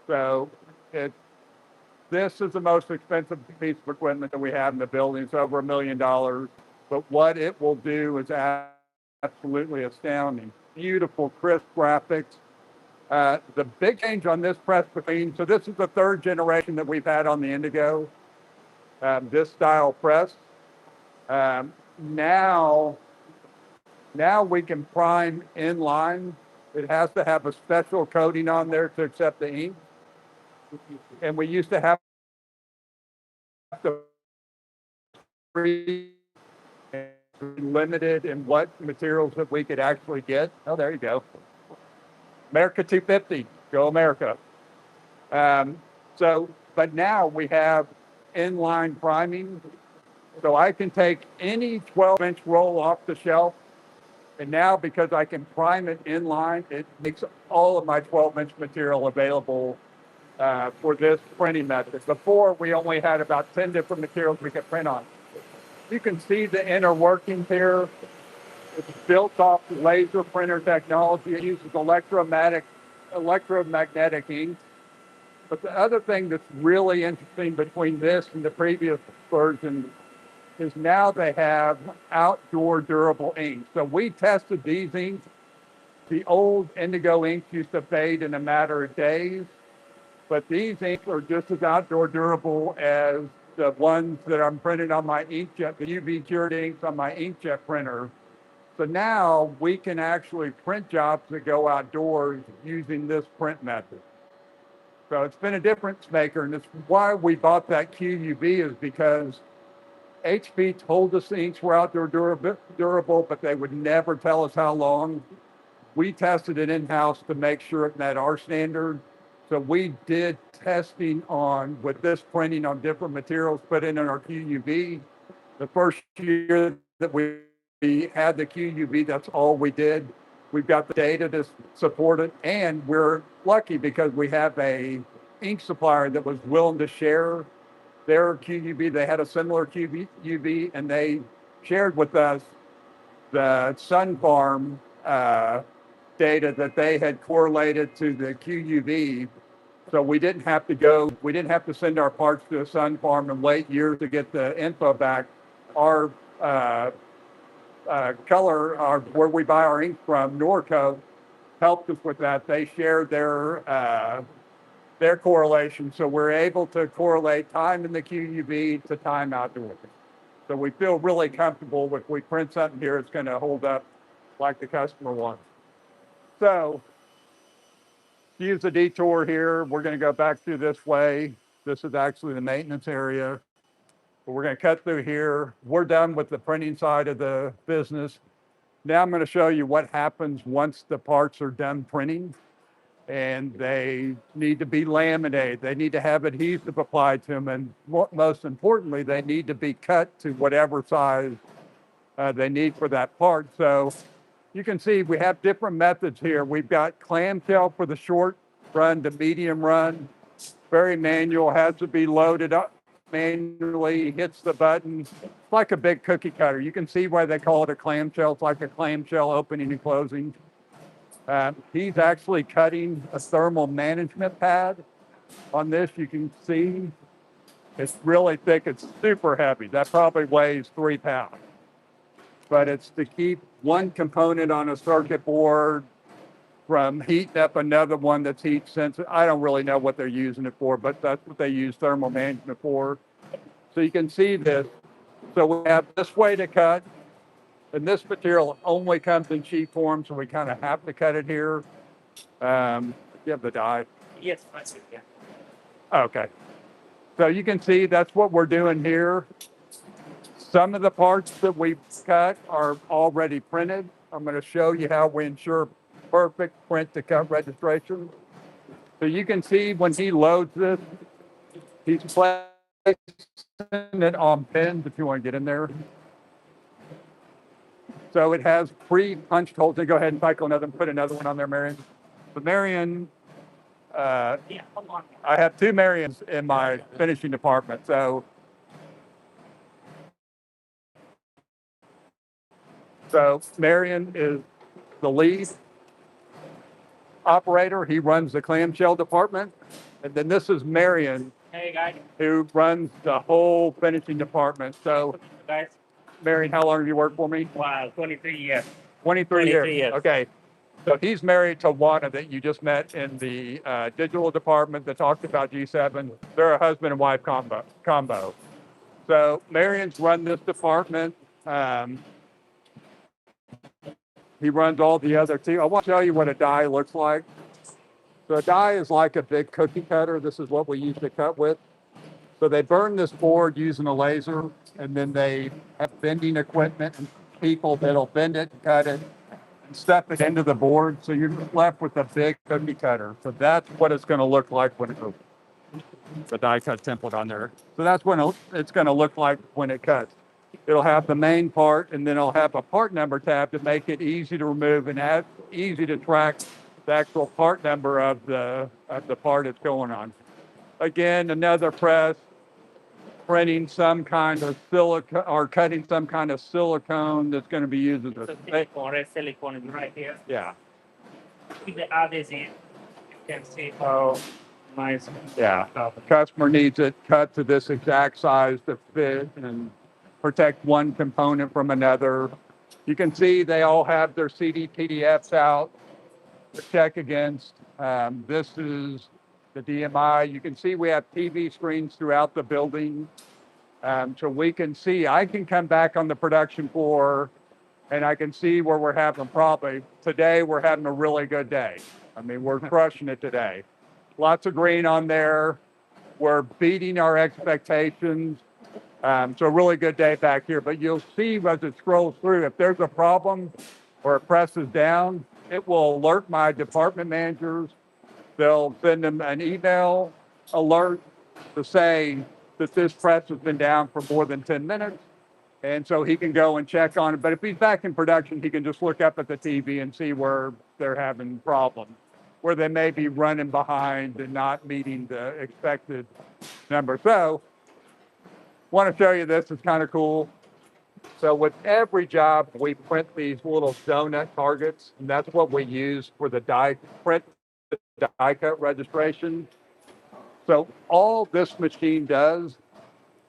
So this is the most expensive piece of equipment that we have in the building. It's over $1 million. But what it will do is absolutely astounding. Beautiful, crisp graphics. The big change on this press machine, so this is the 3rd generation that we've had on the Indigo, this style press. Now we can prime inline. It has to have a special coating on there to accept the ink. And we used to have to be limited in what materials that we could actually get. Oh, there you go. America 250, go America. But now we have inline priming. So I can take any 12-inch roll off the shelf. And now because I can prime it inline, it makes all of my 12-inch material available for this printing method. Before, we only had about 10 different materials we could print on. You can see the inner workings here. It's built off laser printer technology. It uses electromagnetic ink. But the other thing that's really interesting between this and the previous version is now they have outdoor durable ink. So we tested these inks. The old Indigo inks used to fade in a matter of days, but these inks are just as outdoor durable as the ones that I'm printing on my inkjet, the UV cured inks on my inkjet printer. So now we can actually print jobs that go outdoors using this print method. So it's been a difference maker, and it's why we bought that QUV is because HP told us the inks were outdoor durable, but they would never tell us how long. We tested it in-house to make sure it met our standard. So we did testing on with this printing on different materials put in our QUV. The first year that we had the QUV, that's all we did. We've got the data to support it, and we're lucky because we have a ink supplier that was willing to share their QUV. They had a similar QUV, and they shared with us the Sun Farm data that they had correlated to the QUV. So we didn't have to send our parts to a Sun Farm and wait years to get the info back. Our where we buy our ink from, Norco, helped us with that. They shared their correlation, so we're able to correlate time in the QUV to time outdoors. So we feel really comfortable if we print something here, it's going to hold up like the customer wants. So use the detour here. We're going to go back through this way. This is actually the maintenance area. But we're going to cut through here. We're done with the printing side of the business. Now I'm going to show you what happens once the parts are done printing, and they need to be laminated. They need to have adhesive applied to them. And most importantly, they need to be cut to whatever size they need for that part. So you can see we have different methods here. We've got clamshell for the short run to medium run, very manual, has to be loaded up manually, hits the button. It's like a big cookie cutter. You can see why they call it a clamshell. It's like a clamshell opening and closing. He's actually cutting a thermal management pad on this. You can see it's really thick. It's super heavy. That probably weighs 3 pounds. But it's to keep one component on a circuit board from heating up another one that's heat sensitive. I don't really know what they're using it for, but that's what they use thermal management for. So you can see this. So we have this way to cut, and this material only comes in sheet form, so we kind of have to cut it here. You have the die? Yes, I see. Yeah. Okay. So you can see that's what we're doing here. Some of the parts that we cut are already printed. I'm going to show you how we ensure perfect print to cut registration. So you can see when he loads this, he's placing it on pins if you want to get in there. So it has pre-punched holes. Go ahead and put another one on there, Marion. The Marion, Yeah, hold on. I have 2 Marions in my finishing department. So Marion is the lead operator. He runs the clamshell department. And then this is Marion, Hey guys. who runs the whole finishing department. So Guys. Marion, how long have you worked for me? Wow, 23 years. 23 years. 23 years. Okay. So he's married to Juana that you just met in the digital department that talked about G7. They're a husband and wife combo. So Marion's run this department. He runs all the other 2. I want to show you what a die looks like. So a die is like a big cookie cutter. This is what we use to cut with. So they burn this board using a laser, and then they have bending equipment and people that'll bend it, cut it, and stuff it into the board. So you're left with a big cookie cutter. So that's what it's going to look like when it goes. The die cut template on there. So that's when it's going to look like when it cuts. It'll have the main part, and then it'll have a part number tab to make it easy to remove and easy to track the actual part number of the part it's going on. Again, another press, printing some kind of silicone or cutting some kind of silicone that's going to be used as a Red silicone is right here. yeah. With the adhesive, you can see how nice. Yeah. The customer needs it cut to this exact size to fit and protect one component from another. You can see they all have their CD PDFs out to check against. This is the DMI. You can see we have TV screens throughout the building. So we can see, I can come back on the production floor and I can see where we're having today we're having a really good day. I mean, we're crushing it today. lots of green on there. We're beating our expectations. So a really good day back here, but you'll see as it scrolls through, if there's a problem or it presses down, it will alert my department managers. They'll send them an email alert to say that this press has been down for more than 10 minutes. And so he can go and check on it. But if he's back in production, he can just look up at the TV and see where they're having problems, where they may be running behind and not meeting the expected number. So want to show you this. It's kind of cool. So with every job, we print these little donut targets, and that's what we use for the die cut registration. So all this machine does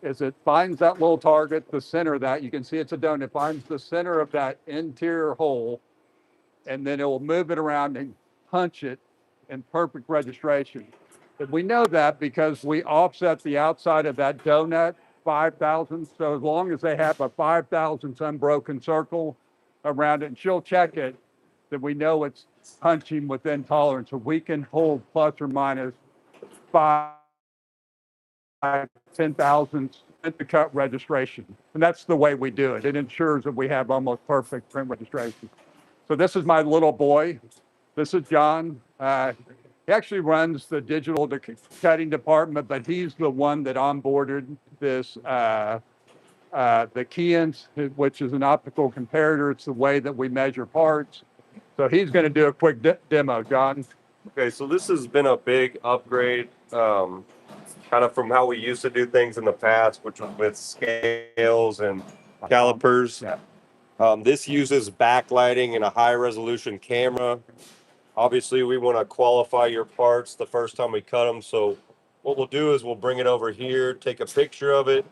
is it finds that little target, the center of that, you can see it's a donut, finds the center of that interior hole, and then it will move it around and punch it in perfect registration. And we know that because we offset the outside of that donut 5,000. So as long as they have a 5,000 unbroken circle around it, and she'll check it, then we know it's punching within tolerance. So we can hold plus or minus 10,000 at the cut registration. And that's the way we do it. It ensures that we have almost perfect print registration. So this is my little boy. This is John. He actually runs the digital cutting department, but he's the one that onboarded this, the Keyence, which is an optical comparator. It's the way that we measure parts. So he's going to do a quick demo, John. Okay, so this has been a big upgrade, kind of from how we used to do things in the past, which was with scales and calipers. Yeah. This uses backlighting and a high resolution camera. Obviously, we want to qualify your parts the first time we cut them. So what we'll do is we'll bring it over here, take a picture of it.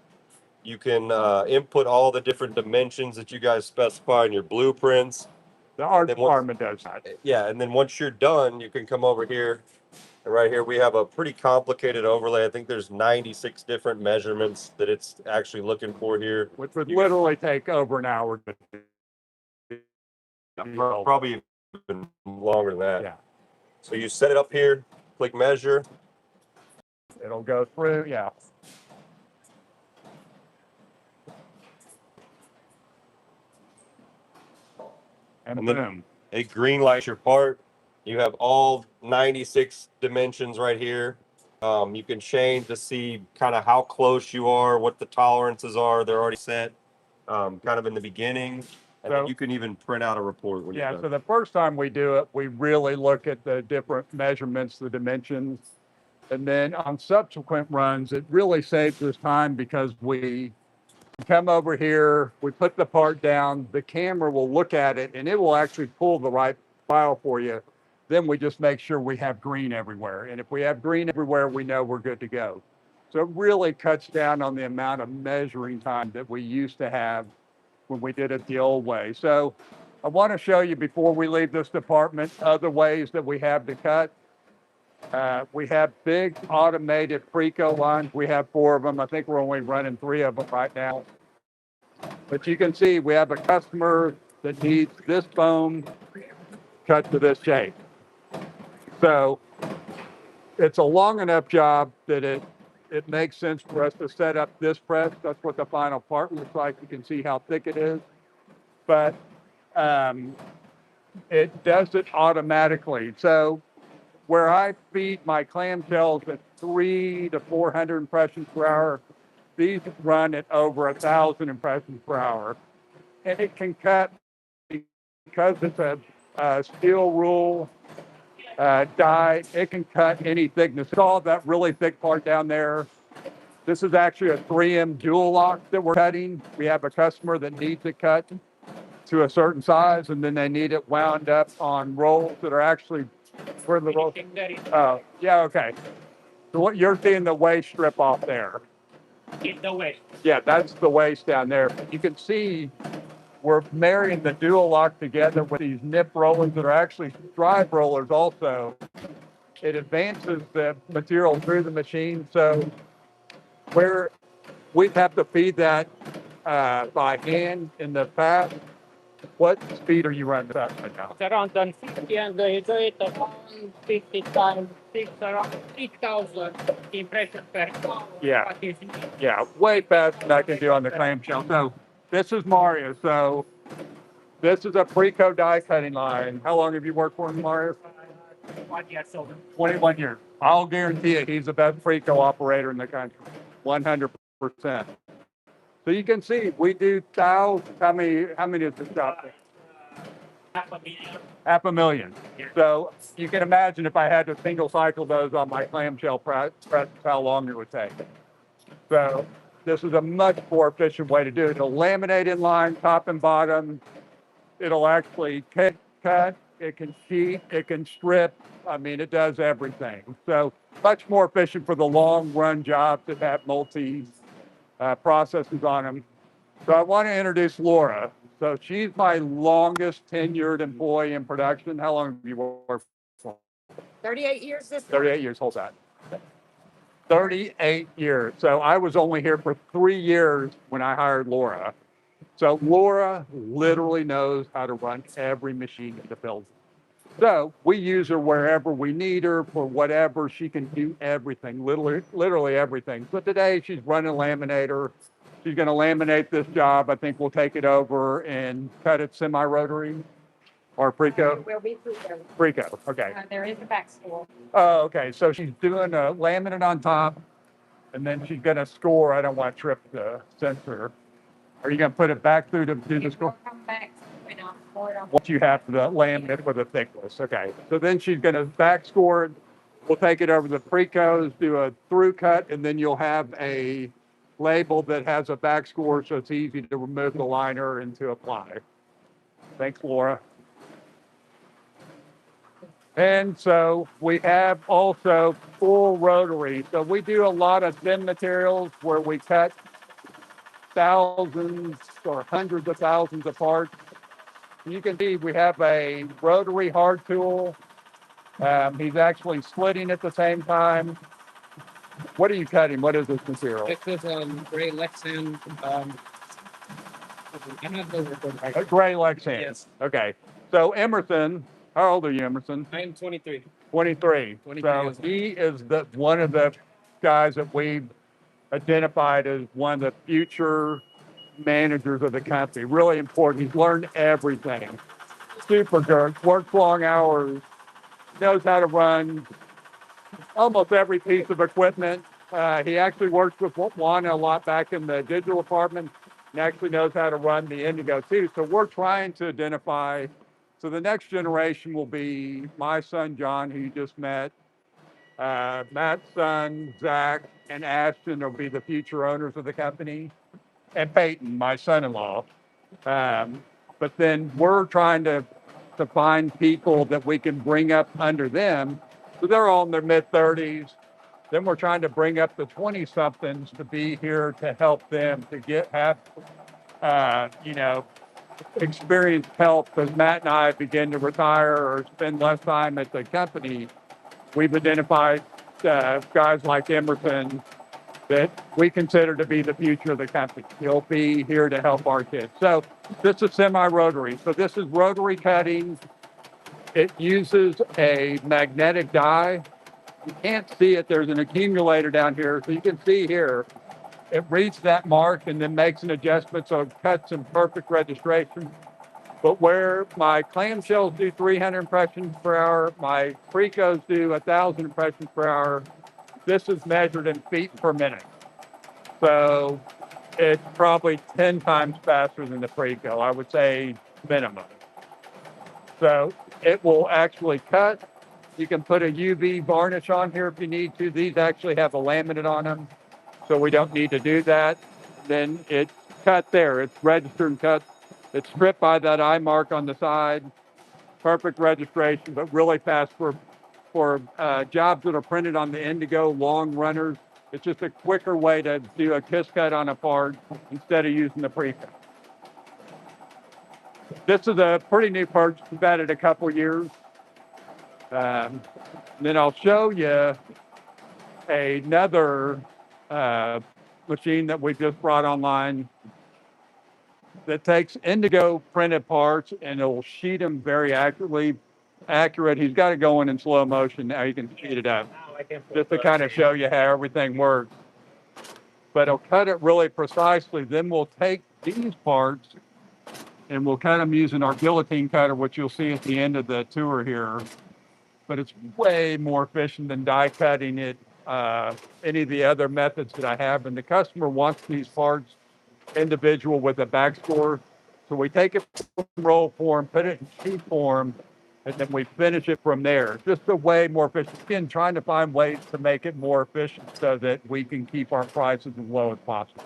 You can input all the different dimensions that you guys specify in your blueprints. The art department does that. Yeah, and then once you're done, you can come over here. And right here, we have a pretty complicated overlay. I think there's 96 different measurements that it's actually looking for here. Which would literally take over an hour. Probably even longer than that. Yeah. So you set it up here, click measure. It'll go through, yeah. And boom. It green lights your part. You have all 96 dimensions right here. You can change to see kind of how close you are, what the tolerances are. They're already set kind of in the beginning. And then you can even print out a report when you're done. So the first time we do it, we really look at the different measurements, the dimensions. And then on subsequent runs, it really saves us time because we come over here, we put the part down, the camera will look at it, and it will actually pull the right file for you. Then we just make sure we have green everywhere. And if we have green everywhere, we know we're good to go. So it really cuts down on the amount of measuring time that we used to have when we did it the old way. So I want to show you before we leave this department, other ways that we have to cut. We have big automated Preco lines. We have 4 of them. I think we're only running 3 of them right now. But you can see we have a customer that needs this foam cut to this shape. So it's a long enough job that it makes sense for us to set up this press. That's what the final part looks like. You can see how thick it is. But it does it automatically. So where I feed my clamshells at 300 to 400 impressions per hour, these run at over 1,000 impressions per hour. And it can cut, because it's a steel rule die, it can cut any thickness. All that really thick part down there. This is actually a 3M dual lock that we're cutting. We have a customer that needs it cut to a certain size, and then they need it wound up on rolls that are actually where the rolls. Oh, yeah, okay. So what you're seeing the waste strip off there. In the waste. Yeah, that's the waste down there. You can see we're marrying the dual lock together with these nip rollers that are actually drive rollers also. It advances the material through the machine. So we'd have to feed that by hand in the past. What speed are you running that right now? It's around 150 and you do it around 50 times 6, around 3,000 impressions per hour. Yeah. What is it? Yeah, way faster than I can do on the clamshell. So this is Mario. So this is a Preco die cutting line. How long have you worked for him, Mario? 1 year so. 21 years. I'll guarantee it. He's the best Preco operator in the country. 100%. So you can see we do thousands. How many is the shop? $500,000. 500,000. So you can imagine if I had to single cycle those on my clamshell press, how long it would take. So this is a much more efficient way to do it. It'll laminate in line, top and bottom. It'll actually cut, it can sheet, it can strip. I mean, it does everything. So much more efficient for the long run jobs that have multi processes on them. So I want to introduce Laura. So she's my longest tenured employee in production. How long have you worked for? 38 years this 38 years, hold that. 38 years. So I was only here for 3 years when I hired Laura. So Laura literally knows how to run every machine in the building. So we use her wherever we need her for whatever. She can do everything, literally everything. So today she's running a laminator. She's going to laminate this job. I think we'll take it over and cut it semi-rotary or Preco. will be through there. Preco, okay. There is a back store. Oh, okay. So she's doing a laminate on top, and then she's going to score. I don't want to trip the sensor. Are you going to put it back through to do the score? It'll come back, you know, pour it on. Once you have the laminate with a thickness. Okay. So then she's going to back score it. We'll take it over the Precos, do a through cut, and then you'll have a label that has a back score so it's easy to remove the liner and to apply. Thanks, Laura. And so we have also full rotary. So we do a lot of thin materials where we cut thousands or hundreds of thousands of parts. You can see we have a rotary hard tool. He's actually slitting at the same time. What are you cutting? What is this material? This is gray Lexan. I have the word. A gray Lexan. Yes. Okay. So Emerson, how old are you, Emerson? I am 23. 23. 23 So years old. he is one of the guys that we've identified as one of the future managers of the company. Really important. He's learned everything. Super good. Works long hours. Knows how to run almost every piece of equipment. He actually works with Juana a lot back in the digital department and actually knows how to run the Indigo too. So we're trying to identify. So the next generation will be my son, John, who you just met. Matt's son, Zach, and Ashton will be the future owners of the company. And Peyton, my son-in-law. But then we're trying to find people that we can bring up under them. So they're all in their mid-30s. Then we're trying to bring up the 20-somethings to be here to help them to have experienced help as Matt and I begin to retire or spend less time at the company. We've identified guys like Emerson that we consider to be the future of the company. He'll be here to help our kids. So this is semi-rotary. So this is rotary cutting. It uses a magnetic die. You can't see it. There's an accumulator down here. So you can see here, it reads that mark and then makes an adjustment so it cuts in perfect registration. But where my clamshells do 300 impressions per hour, my Precos do 1,000 impressions per hour, this is measured in feet per minute. So it's probably 10 times faster than the Preco, I would say minimum. So it will actually cut. You can put a UV varnish on here if you need to. These actually have a laminate on them, so we don't need to do that. Then it's cut there. It's registered and cut. It's stripped by that eye mark on the side. Perfect registration, but really fast for jobs that are printed on the Indigo long runners. It's just a quicker way to do a kiss cut on a part instead of using the Preco. This is a pretty new part. We've had it a couple years. Then I'll show you another machine that we just brought online. that takes indigo printed parts and it'll sheet them very accurate. He's got it going in slow motion. Now you can sheet it up just to kind of show you how everything works. But it'll cut it really precisely. Then we'll take these parts and we'll cut them using our guillotine cutter, which you'll see at the end of the tour here. But it's way more efficient than die cutting it, any of the other methods that I have. And the customer wants these parts individual with a back score. So we take it from roll form, put it in sheet form, and then we finish it from there. Just a way more efficient. Again, trying to find ways to make it more efficient so that we can keep our prices as low as possible.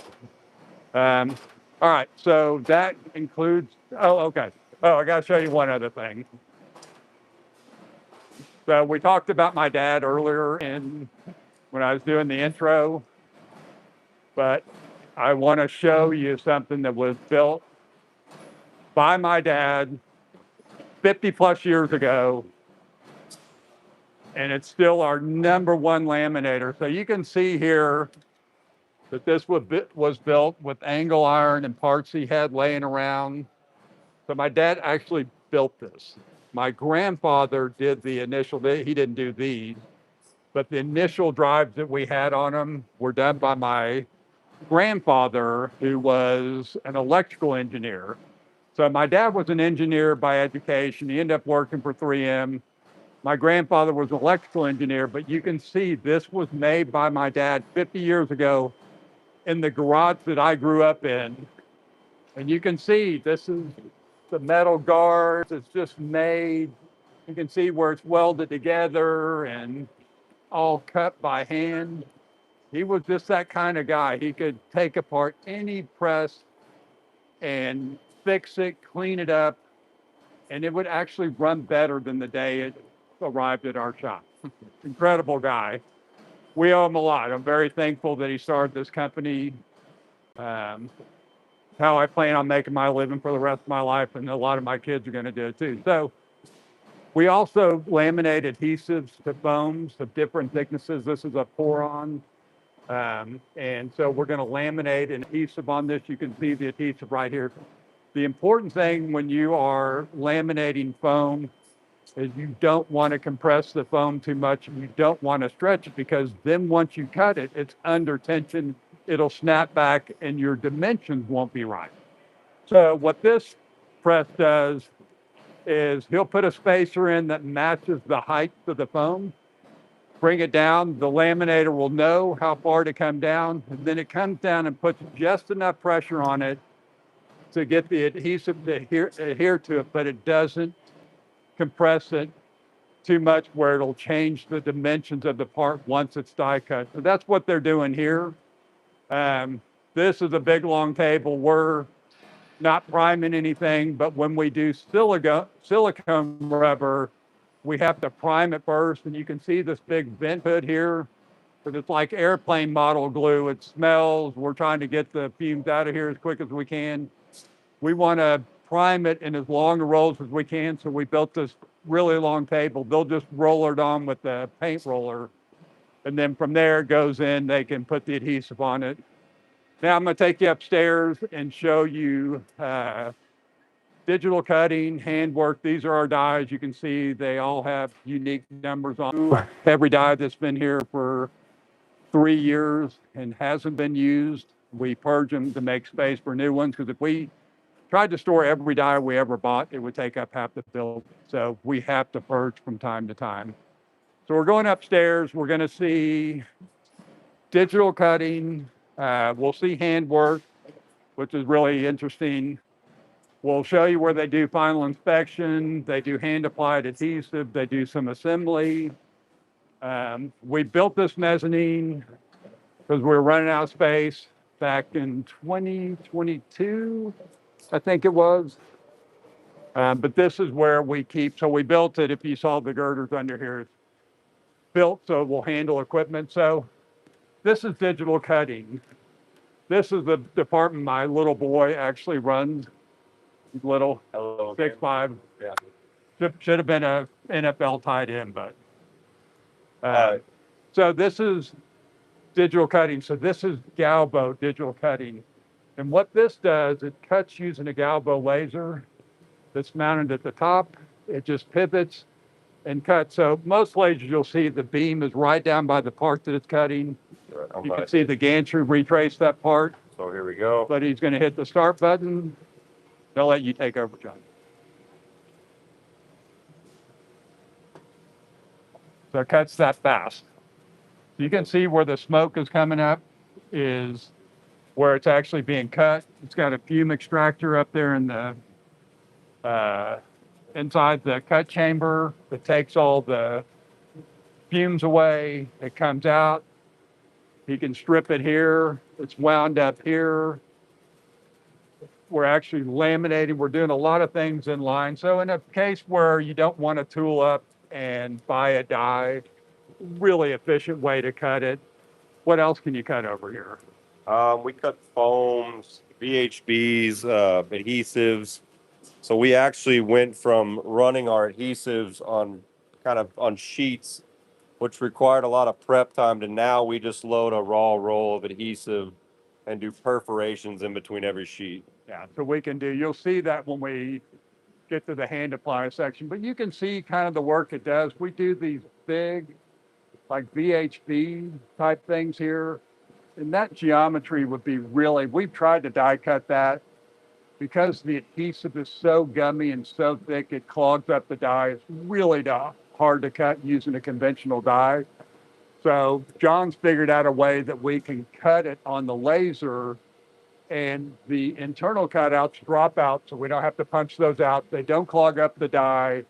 All right, so that includes, okay. Oh, I gotta show you one other thing. So we talked about my dad earlier when I was doing the intro, but I want to show you something that was built by my dad 50 plus years ago, and it's still our #1 laminator. So you can see here that this was built with angle iron and parts he had laying around. So my dad actually built this. My grandfather did the initial, he didn't do these, but the initial drives that we had on them were done by my grandfather, who was an electrical engineer. So my dad was an engineer by education. He ended up working for 3M. My grandfather was an electrical engineer, but you can see this was made by my dad 50 years ago in the garage that I grew up in. And you can see this is the metal guards. It's just made. You can see where it's welded together and all cut by hand. He was just that kind of guy. He could take apart any press and fix it, clean it up, and it would actually run better than the day it arrived at our shop. Incredible guy. We owe him a lot. I'm very thankful that he started this company. How I plan on making my living for the rest of my life, and a lot of my kids are going to do it too. So we also laminate adhesives to foams of different thicknesses. This is a pour-on. And so we're going to laminate an adhesive on this. You can see the adhesive right here. The important thing when you are laminating foam is you don't want to compress the foam too much, and you don't want to stretch it, because then once you cut it, it's under tension, it'll snap back and your dimensions won't be right. So what this press does is he'll put a spacer in that matches the height of the foam, bring it down, the laminator will know how far to come down, and then it comes down and puts just enough pressure on it to get the adhesive to adhere to it, but it doesn't compress it too much where it'll change the dimensions of the part once it's die cut. So that's what they're doing here. This is a big long table. We're not priming anything, but when we do silicone rubber, we have to prime it first. And you can see this big vent hood here, but it's like airplane model glue. It smells. We're trying to get the fumes out of here as quick as we can. We want to prime it in as long a rolls as we can. So we built this really long table. They'll just roll it on with the paint roller. And then from there it goes in, they can put the adhesive on it. Now I'm going to take you upstairs and show you digital cutting, handwork. These are our dies. You can see they all have unique numbers on them. Every die that's been here for 3 years and hasn't been used, we purge them to make space for new ones, because if we tried to store every die we ever bought, it would take up half the building. So we have to purge from time to time. So we're going upstairs. We're going to see digital cutting. We'll see handwork, which is really interesting. We'll show you where they do final inspection. They do hand applied adhesive. They do some assembly. We built this mezzanine because we were running out of space back in 2022, I think it was. But this is where we keep, so we built it. If you saw the girders under here, it's built so it will handle equipment. So this is digital cutting. This is the department my little boy actually runs. He's little, 6'5". Yeah. Should have been a NFL tight end, but. So this is digital cutting. So this is Galbo digital cutting. And what this does, it cuts using a galvo laser that's mounted at the top. It just pivots and cuts. So most lasers you'll see the beam is right down by the part that it's cutting. You can see the gantry retrace that part. So here we go. But he's going to hit the start button. They'll let you take over, John. So it cuts that fast. So you can see where the smoke is coming up is where it's actually being cut. It's got a fume extractor up there in the inside the cut chamber that takes all the fumes away. It comes out. He can strip it here. It's wound up here. We're actually laminating. We're doing a lot of things in line. So in a case where you don't want to tool up and buy a die, really efficient way to cut it. What else can you cut over here? We cut foams, VHBs, adhesives. So we actually went from running our adhesives on on sheets, which required a lot of prep time, to now we just load a raw roll of adhesive and do perforations in between every sheet. Yeah, so we can do, you'll see that when we get to the hand applier section, but you can see kind of the work it does. We do these big, like VHB type things here. And that geometry would be really, we've tried to die cut that. Because the adhesive is so gummy and so thick, it clogs up the die. It's really hard to cut using a conventional die. So John's figured out a way that we can cut it on the laser and the internal cutouts drop out, so we don't have to punch those out. They don't clog up the die,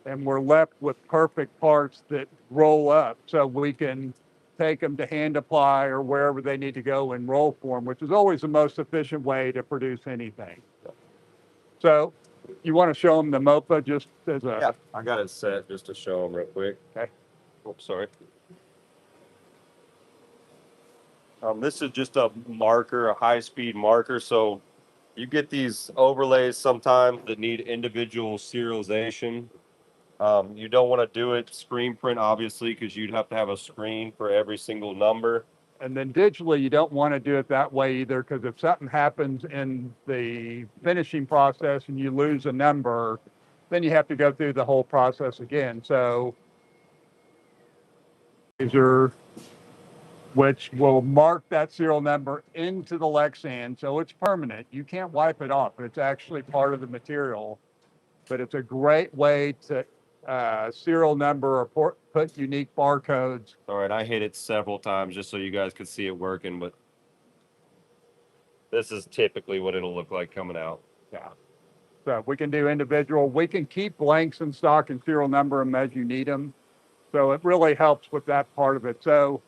and we're left with perfect parts that roll up, so we can take them to hand apply or wherever they need to go in roll form, which is always the most efficient way to produce anything. So you want to show them the MOPA just as a... Yeah, I got it set just to show them real quick. Okay. Oops, sorry. This is just a marker, a high-speed marker. So you get these overlays sometimes that need individual serialization. You don't want to do it screen print, obviously, because you'd have to have a screen for every single number. And then digitally, you don't want to do it that way either, because if something happens in the finishing process and you lose a number, then you have to go through the whole process again. So laser, which will mark that serial number into the Lexan, so it's permanent. You can't wipe it off. It's actually part of the material, but it's a great way to serial number or put unique barcodes. All right, I hit it several times just so you guys could see it working, but this is typically what it'll look like coming out. Yeah. So we can do individual. We can keep blanks in stock and serial number them as you need them. So it really helps with that part of it. So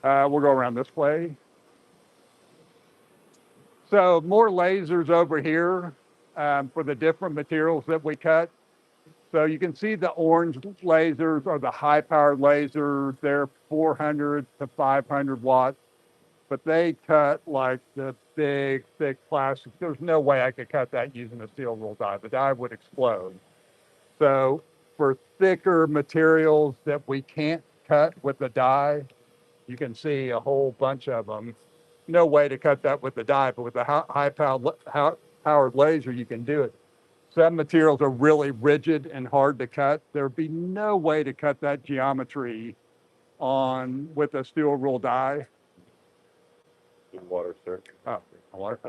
we'll go around this way. So more lasers over here for the different materials that we cut. So you can see the orange lasers are the high-powered lasers. They're 400 to 500 watts, but they cut like the big, thick plastic. There's no way I could cut that using a steel rule die. The die would explode. So for thicker materials that we can't cut with the die, you can see a whole bunch of them. No way to cut that with the die, but with the high-powered laser, you can do it. Some materials are really rigid and hard to cut. There'd be no way to cut that geometry with a steel rule die. Water, sir. Oh, water.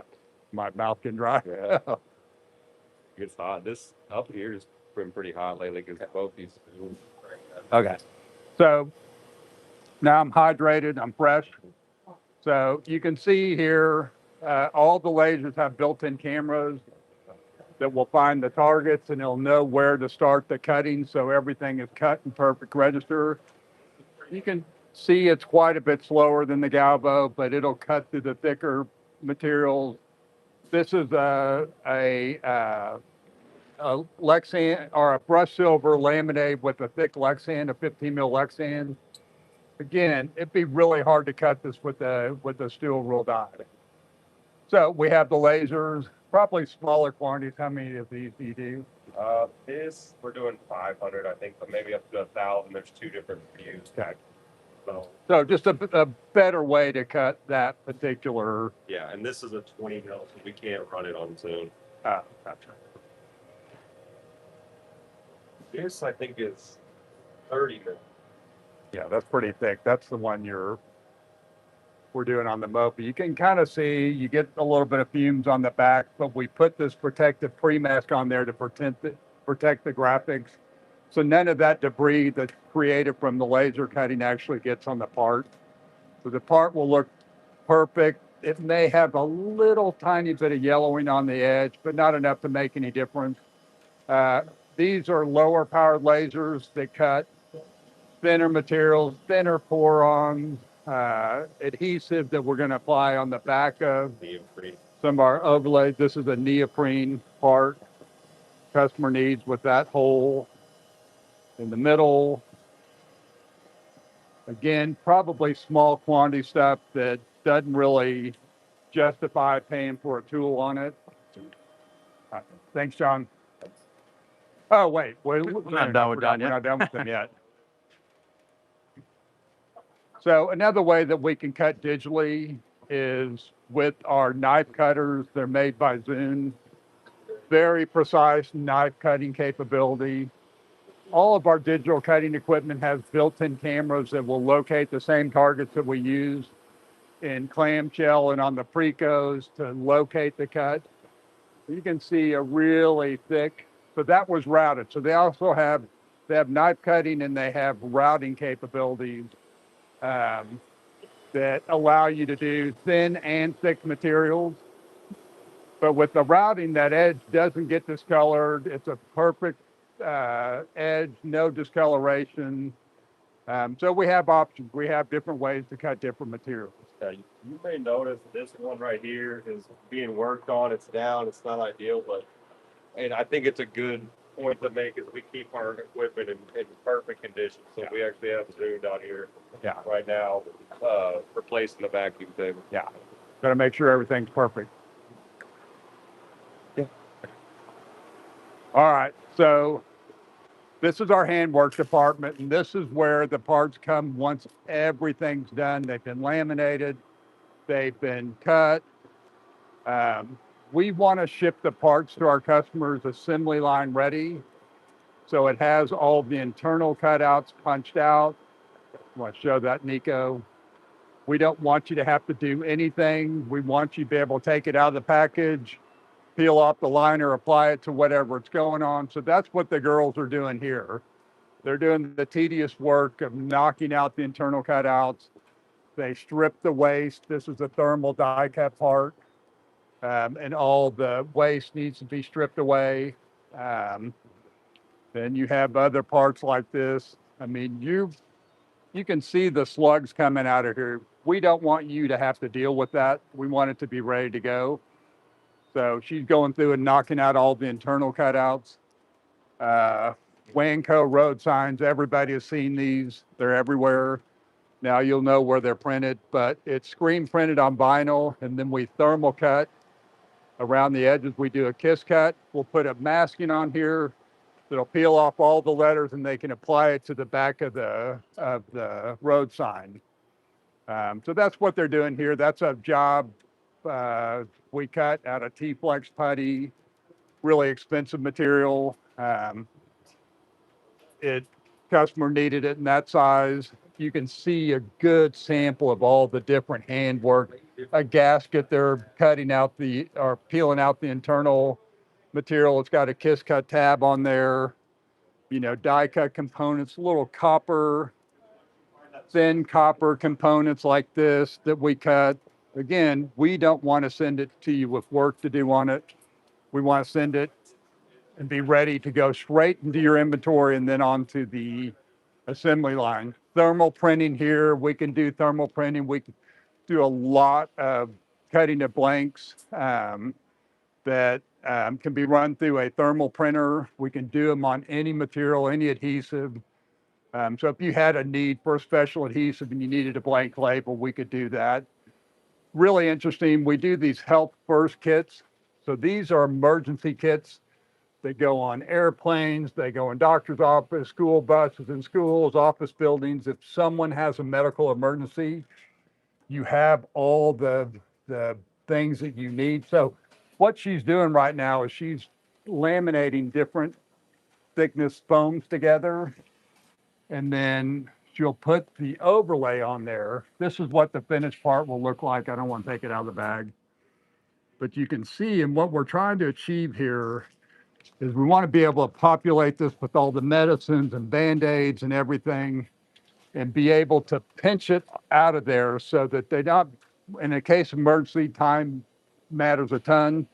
My mouth can dry. Yeah. It's hot. This up here has been pretty hot lately because both these. Okay. So now I'm hydrated, I'm fresh. So you can see here, all the lasers have built-in cameras that will find the targets, and it'll know where to start the cutting, so everything is cut in perfect register. You can see it's quite a bit slower than the Galvo, but it'll cut through the thicker materials. This is a Lexan or a brushed silver laminate with a thick Lexan, a 15 mil Lexan. Again, it'd be really hard to cut this with the steel rule die. So we have the lasers, probably smaller quantities. How many of these do you do? We're doing 500, I think, but maybe up to 1,000. There's two different views. Okay. So just a better way to cut that particular. Yeah, and this is a 20 mil, so we can't run it on its own. Gotcha. This, I think, is 30 mil. Yeah, that's pretty thick. That's the one we're doing on the mope. You can kind of see you get a little bit of fumes on the back, but we put this protective pre-mask on there to protect the graphics. So none of that debris that's created from the laser cutting actually gets on the part. So the part will look perfect. It may have a little tiny bit of yellowing on the edge, but not enough to make any difference. These are lower powered lasers that cut thinner materials, thinner porons, adhesive that we're going to apply on the back of some of our overlays. This is a neoprene part customer needs with that hole in the middle. Again, probably small quantity stuff that doesn't really justify paying for a tool on it. Thanks, John. Oh, wait, we're not done with John yet. We're not done with them yet. So another way that we can cut digitally is with our knife cutters. They're made by Zune. Very precise knife cutting capability. All of our digital cutting equipment has built-in cameras that will locate the same targets that we use in clamshell and on the Precos to locate the cut. You can see a really thick, but that was routed. So they have knife cutting and they have routing capabilities that allow you to do thin and thick materials. But with the routing, that edge doesn't get discolored. It's a perfect edge, no discoloration. So we have options. We have different ways to cut different materials. You may notice this one right here is being worked on. It's down. It's not ideal, but and I think it's a good point to make is we keep our equipment in perfect condition. So we actually have Zoom down here right now replacing the vacuum table. Yeah, got to make sure everything's perfect. Yeah. All right, so this is our handwork department, and this is where the parts come once everything's done. They've been laminated, they've been cut. We want to ship the parts to our customers assembly line ready. So it has all the internal cutouts punched out. I want to show that, Nico. We don't want you to have to do anything. We want you to be able to take it out of the package, peel off the liner, apply it to whatever it's going on. So that's what the girls are doing here. They're doing the tedious work of knocking out the internal cutouts. They strip the waste. This is a thermal die cut part. And all the waste needs to be stripped away. Then you have other parts like this. I mean, you can see the slugs coming out of here. We don't want you to have to deal with that. We want it to be ready to go. So she's going through and knocking out all the internal cutouts. Wanco road signs, everybody has seen these. They're everywhere. Now you'll know where they're printed, but it's screen printed on vinyl, and then we thermal cut around the edges. We do a kiss cut. We'll put a masking on here that'll peel off all the letters, and they can apply it to the back of the road sign. So that's what they're doing here. That's a job we cut out of T-Flex putty, really expensive material. Customer needed it in that size. You can see a good sample of all the different handwork. A gasket, they're cutting out or peeling out the internal material. It's got a kiss cut tab on there. You know, die cut components, little thin copper components like this that we cut. Again, we don't want to send it to you with work to do on it. We want to send it and be ready to go straight into your inventory and then onto the assembly line. Thermal printing here, we can do thermal printing. We can do a lot of cutting of blanks that can be run through a thermal printer. We can do them on any material, any adhesive. So if you had a need for a special adhesive and you needed a blank label, we could do that. Really interesting, we do these health first kits. So these are emergency kits They go on airplanes, they go in doctor's office, school buses in schools, office buildings. If someone has a medical emergency, you have all the things that you need. So what she's doing right now is she's laminating different thickness foams together, and then she'll put the overlay on there. This is what the finished part will look like. I don't want to take it out of the bag, but you can see, and what we're trying to achieve here is we want to be able to populate this with all the medicines and Band-Aids and everything, and be able to pinch it out of there so that they not, in a case of emergency, time matters a ton.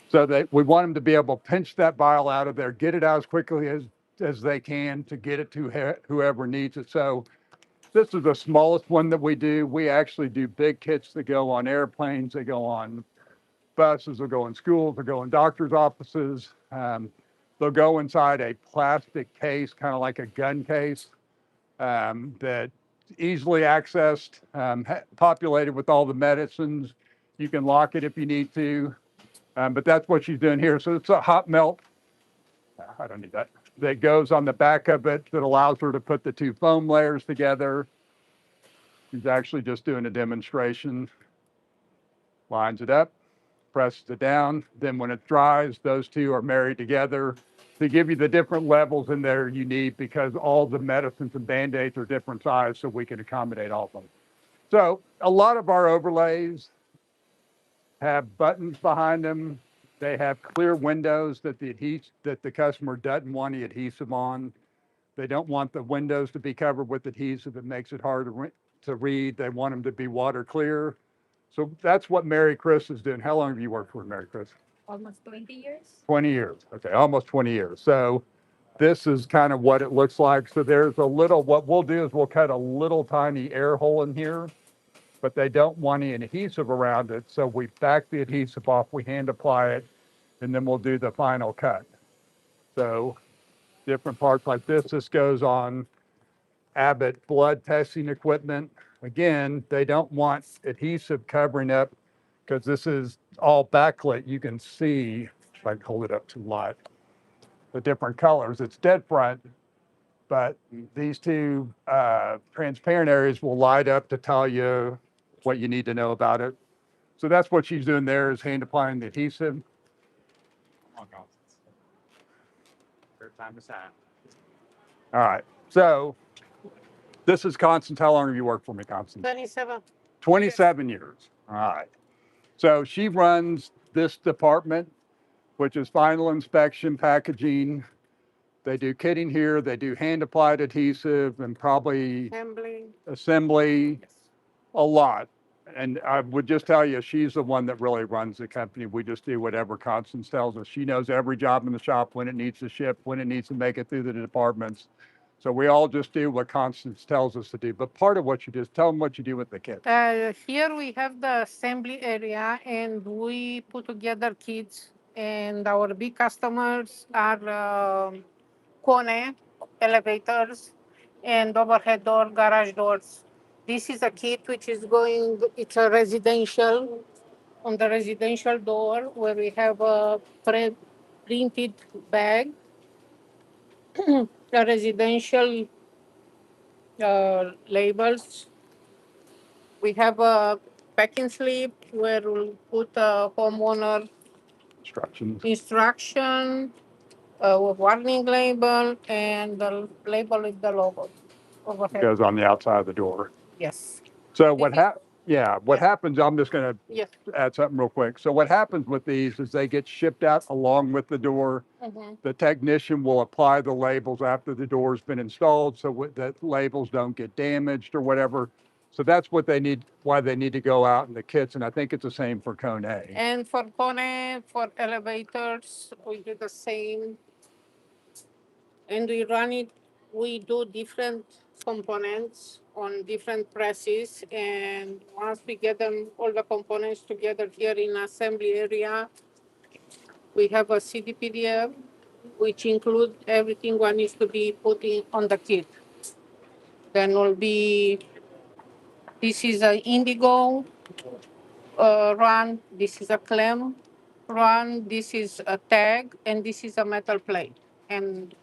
So that we want them to be able to pinch that vial out of there, get it out as quickly as they can to get it to whoever needs it. So this is the smallest one that we do. We actually do big kits that go on airplanes, they go on buses, they'll go in schools, they'll go in doctors' offices. They'll go inside a plastic case, kind of like a gun case, that easily accessed, populated with all the medicines. You can lock it if you need to, but that's what she's doing here. So it's a hot melt. I don't need that. That goes on the back of it that allows her to put the two foam layers together. She's actually just doing a demonstration. Lines it up, presses it down. Then when it dries, those two are married together to give you the different levels in there you need, because all the medicines and Band-Aids are different size, so we can accommodate all of them. So a lot of our overlays have buttons behind them. They have clear windows that the customer doesn't want the adhesive on. They don't want the windows to be covered with adhesive. It makes it hard to read. They want them to be water clear. So that's what Mary Chris is doing. How long have you worked for Mary Chris? Almost 20 years. 20 years. Okay, almost 20 years. So this is kind of what it looks like. So there's a little, what we'll do is we'll cut a little tiny air hole in here, but they don't want any adhesive around it. So we back the adhesive off, we hand apply it, and then we'll do the final cut. So different parts like this goes on Abbott blood testing equipment. Again, they don't want adhesive covering up because this is all backlit. You can see, if I can hold it up to light, the different colors. It's dead front, but these two transparent areas will light up to tell you what you need to know about it. So that's what she's doing there, is hand applying the adhesive. Third time is that. All right, so this is Constance. How long have you worked for me, Constance? 27. 27 years. All right. So she runs this department, which is final inspection, packaging. They do kitting here. They do hand applied adhesive and probably assembly, a lot. And I would just tell you, she's the one that really runs the company. We just do whatever Constance tells us. She knows every job in the shop, when it needs to ship, when it needs to make it through the departments. So we all just do what Constance tells us to do. But part of what you do is tell them what you do with the kits. Here we have the assembly area, and we put together kits. And our big customers are Kone, elevators, and overhead door, garage doors. This is a kit which is going, it's a residential, on the residential door where we have a printed bag, a residential labels. We have a packing slip where we'll put a homeowner instruction, a warning label, and the label is the logo. Overhead. Goes on the outside of the door. Yes. So what happens, I'm just going to Yes. add something real quick. So what happens with these is they get shipped out along with the door. Mm-hmm. The technician will apply the labels after the door's been installed so that labels don't get damaged or whatever. So that's what they need, why they need to go out in the kits. And I think it's the same for Cone. And for Kone, for elevators, we do the same. And we run it, we do different components on different presses. And once we get them, all the components together here in assembly area, we have a CDPDF, which include everything what needs to be put in on the kit. Then will be, this is an indigo run, this is a clam, Ron, this is a tag and this is a metal plate. And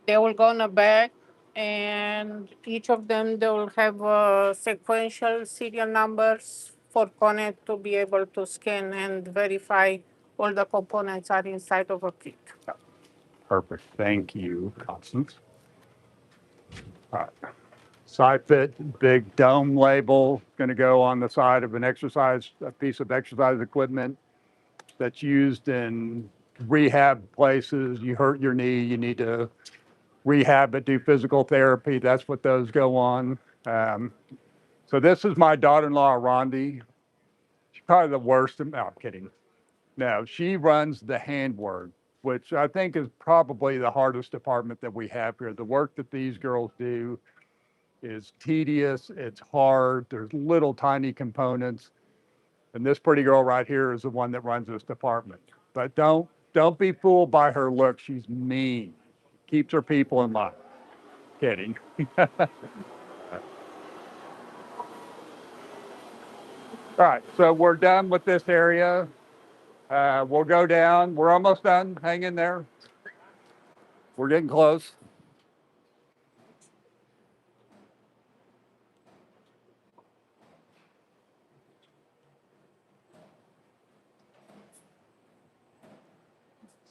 they will go on a bag, and each of them they will have sequential serial numbers for Connect to be able to scan and verify all the components are inside of a kit. Perfect. Thank you, Constance. All right. Side fit, big dome label, going to go on the side of a piece of exercise equipment that's used in rehab places. You hurt your knee, you need to rehab it, do physical therapy. That's what those go on. So this is my daughter-in-law, Rondi. She's probably the worst. No, I'm kidding. No, she runs the handwork, which I think is probably the hardest department that we have here. The work that these girls do is tedious, it's hard, there's little tiny components. And this pretty girl right here is the one that runs this department. But don't be fooled by her look. She's mean. Keeps her people in line. Kidding. All right, so we're done with this area. We'll go down. We're almost done. Hang in there. We're getting close.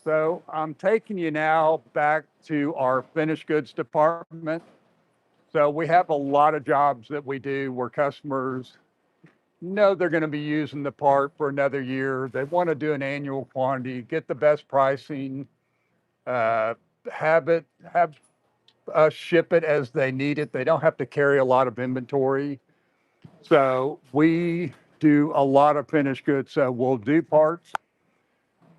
So I'm taking you now back to our finished goods department. So we have a lot of jobs that we do where customers know they're going to be using the part for another year. They want to do an annual quantity, get the best pricing, have us ship it as they need it. They don't have to carry a lot of inventory. So we do a lot of finished goods. So we'll do parts.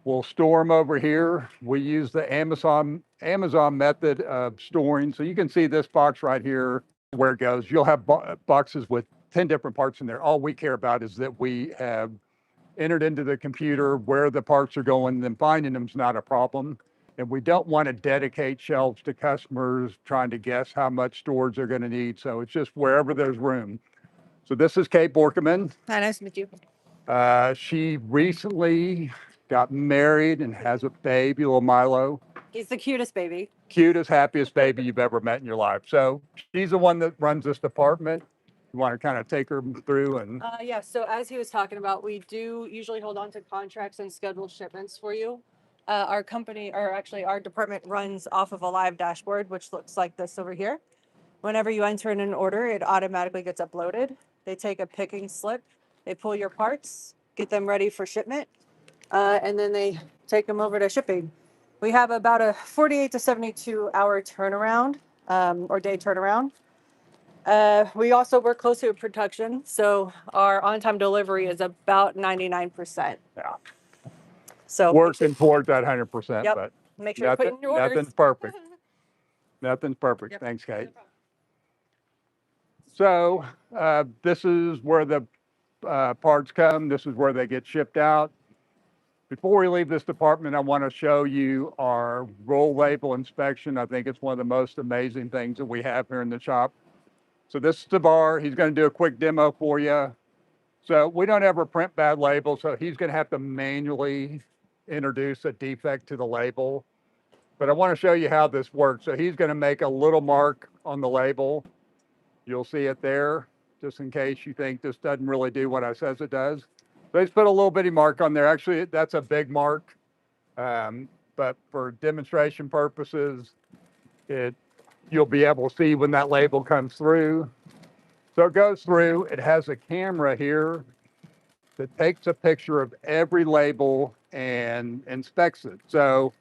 We'll store them over here. We use the Amazon method of storing. So you can see this box right here where it goes. You'll have boxes with 10 different parts in there. All we care about is that we have entered into the computer where the parts are going, then finding them is not a problem. And we don't want to dedicate shelves to customers trying to guess how much storage they're going to need. So it's just wherever there's room. So this is Kate Borkeman. Hi, nice to meet you. She recently got married and has a baby, little Milo. He's the cutest baby. Cutest, happiest baby you've ever met in your life. So she's the one that runs this department. You want to kind of take her through and. Yeah, so as he was talking about, we do usually hold on to contracts and scheduled shipments for you. Our company, or actually our department, runs off of a live dashboard, which looks like this over here. Whenever you enter in an order, it automatically gets uploaded. They take a picking slip, they pull your parts, get them ready for shipment, and then they take them over to shipping. We have about a 48 to 72 hour turnaround, or day turnaround. We also work closely with production, so our on-time delivery is about 99%. Yeah. So Working towards that 100%, Yep. but make sure you put in your orders. nothing's perfect. Nothing's perfect. Yep. Thanks, Kate. So this is where the parts come. This is where they get shipped out. Before we leave this department, I want to show you our roll label inspection. I think it's one of the most amazing things that we have here in the shop. So this is Tabar. He's going to do a quick demo for you. So we don't ever print bad labels, so he's going to have to manually introduce a defect to the label. But I want to show you how this works. So he's going to make a little mark on the label. You'll see it there, just in case you think this doesn't really do what it says it does. So he's put a little bitty mark on there. Actually, that's a big mark. But for demonstration purposes, you'll be able to see when that label comes through. So it goes through, it has a camera here that takes a picture of every label and inspects it. So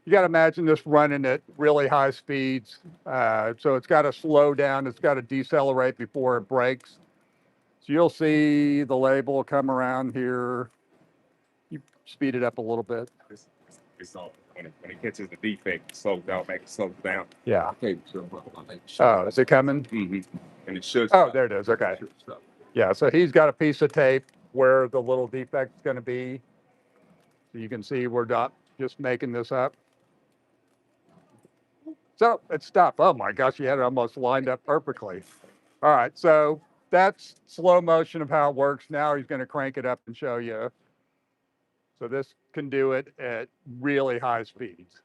you got to imagine this running at really high speeds. So it's got to slow down, it's got to decelerate before it breaks. So you'll see the label come around here. You speed it up a little bit. It's all when it catches the defect, slow down, make it slow down. Yeah. Okay, Oh, is it coming? Mm-hmm. And it should. Oh, there it is. Okay. Yeah, so he's got a piece of tape where the little defect's going to be. So you can see we're not just making this up. So it stopped. Oh my gosh, you had it almost lined up perfectly. All right, so that's slow motion of how it works. Now he's going to crank it up and show you. So this can do it at really high speeds.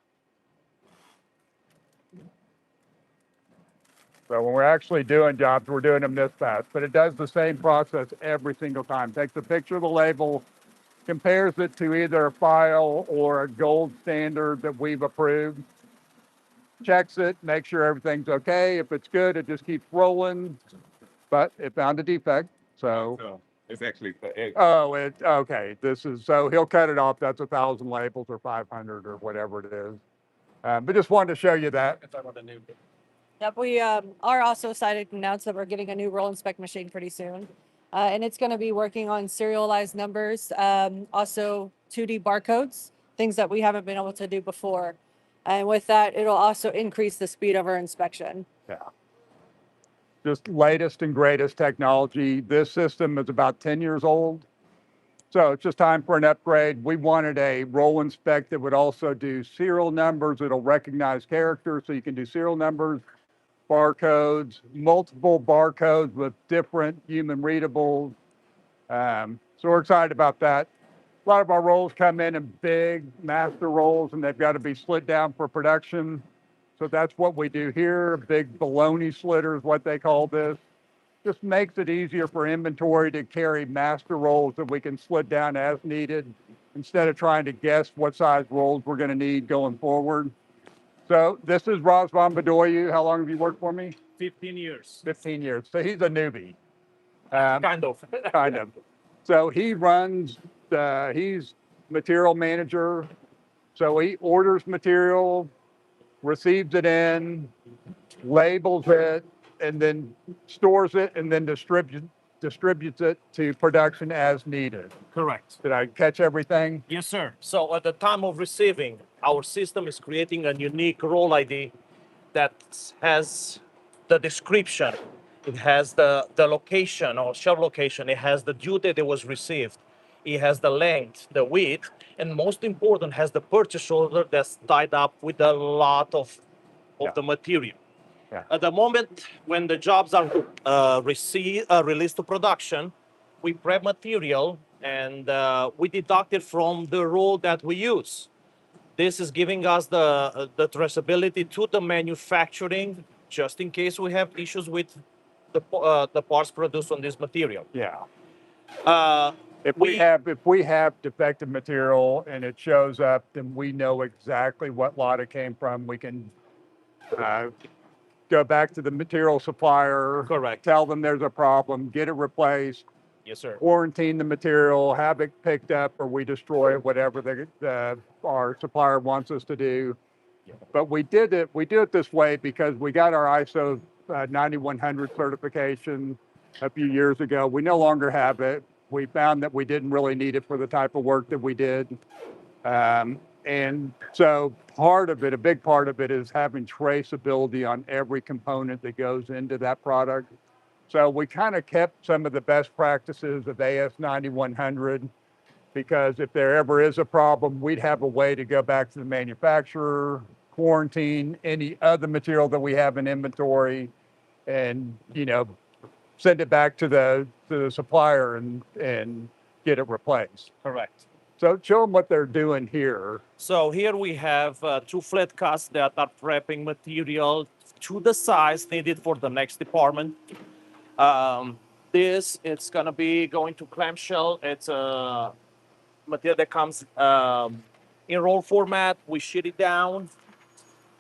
So when we're actually doing jobs, we're doing them this fast, but it does the same process every single time. Takes a picture of the label, compares it to either a file or a gold standard that we've approved, checks it, makes sure everything's okay. If it's good, it just keeps rolling, but it found a defect. So, So it's actually the egg. oh, okay. So he'll cut it off. That's 1,000 labels or 500 or whatever it is. But just wanted to show you that. Yep, we are also excited to announce that we're getting a new roll inspect machine pretty soon. And it's going to be working on serialized numbers, also 2D barcodes, things that we haven't been able to do before. And with that, it'll also increase the speed of our inspection. Yeah. Just latest and greatest technology. This system is about 10 years old. So it's just time for an upgrade. We wanted a roll inspect that would also do serial numbers. It'll recognize characters, so you can do serial numbers, barcodes, multiple barcodes with different human readables. So we're excited about that. A lot of our rolls come in big master rolls, and they've got to be slid down for production. So that's what we do here. Big baloney slitter is what they call this. Just makes it easier for inventory to carry master rolls that we can slid down as needed instead of trying to guess what size rolls we're going to need going forward. So this is Razvan Bedoyu. How long have you worked for me? 15 years. 15 years. So he's a newbie. Kind of. Kind of. So he runs, he's material manager. So he orders material, receives it in, labels it, and then stores it, and then distributes it to production as needed. Correct. Did I catch everything? Yes, sir. So at the time of receiving, our system is creating a unique roll ID that has the description. It has the location or shelf location. It has the due date it was received. It has the length, the width, and most important, has the purchase order that's tied up with a lot of the material. Yeah. At the moment when the jobs are released to production, we prep material and we deduct it from the roll that we use. This is giving us the traceability to the manufacturing, just in case we have issues with the parts produced on this material. Yeah. Uh, If we have defective material and it shows up, then we know exactly what lot it came from. We can go back to the material supplier. Correct. Tell them there's a problem, get it replaced. Yes, sir. Quarantine the material, have it picked up, or we destroy it, whatever our supplier wants us to do. Yeah. But we do it this way because we got our ISO 9100 certification a few years ago. We no longer have it. We found that we didn't really need it for the type of work that we did. And so a big part of it is having traceability on every component that goes into that product. So we kind of kept some of the best practices of AS 9100 because if there ever is a problem, we'd have a way to go back to the manufacturer, quarantine any other material that we have in inventory, and send it back to the supplier and get it replaced. Correct. So show them what they're doing here. So here we have two flat cuts that are prepping material to the size needed for the next department. This, it's gonna be going to clamshell. It's a material that comes in roll format. We sheet it down.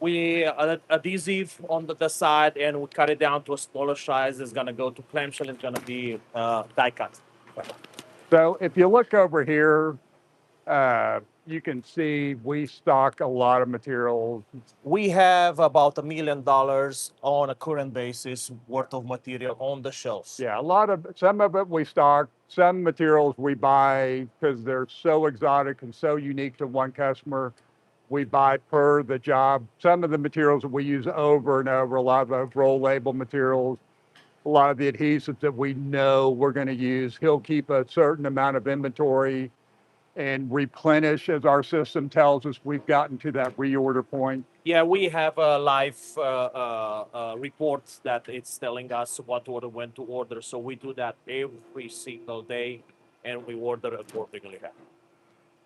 We adhesive on the side, and we cut it down to a smaller size. It's gonna go to clamshell. It's gonna be die cut. So if you look over here, you can see we stock a lot of materials. We have about $1 million on a current basis worth of material on the shelves. Yeah, some of it we stock, some materials we buy because they're so exotic and so unique to one customer. We buy per the job. Some of the materials that we use over and over, a lot of the roll label materials, a lot of the adhesives that we know we're going to use. He'll keep a certain amount of inventory and replenish as our system tells us we've gotten to that reorder point. Yeah, we have a live report that it's telling us what order, when to order. So we do that every single day, and we order accordingly.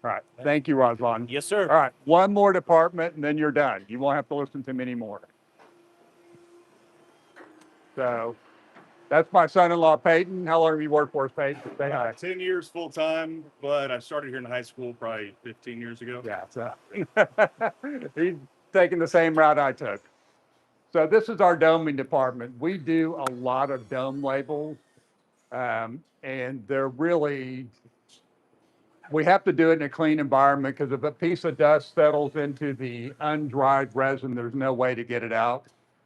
All right. Thank you, Razvan. Yes, sir. All right. One more department and then you're done. You won't have to listen to me anymore. So that's my son-in-law, Peyton. How long have you worked for us, Peyton? Say hi. 10 years full time, but I started here in high school probably 15 years ago. Yeah. So he's taking the same route I took. So this is our doming department. We do a lot of dome labels, and they're really, we have to do it in a clean environment because if a piece of dust settles into the undried resin, there's no way to get it out.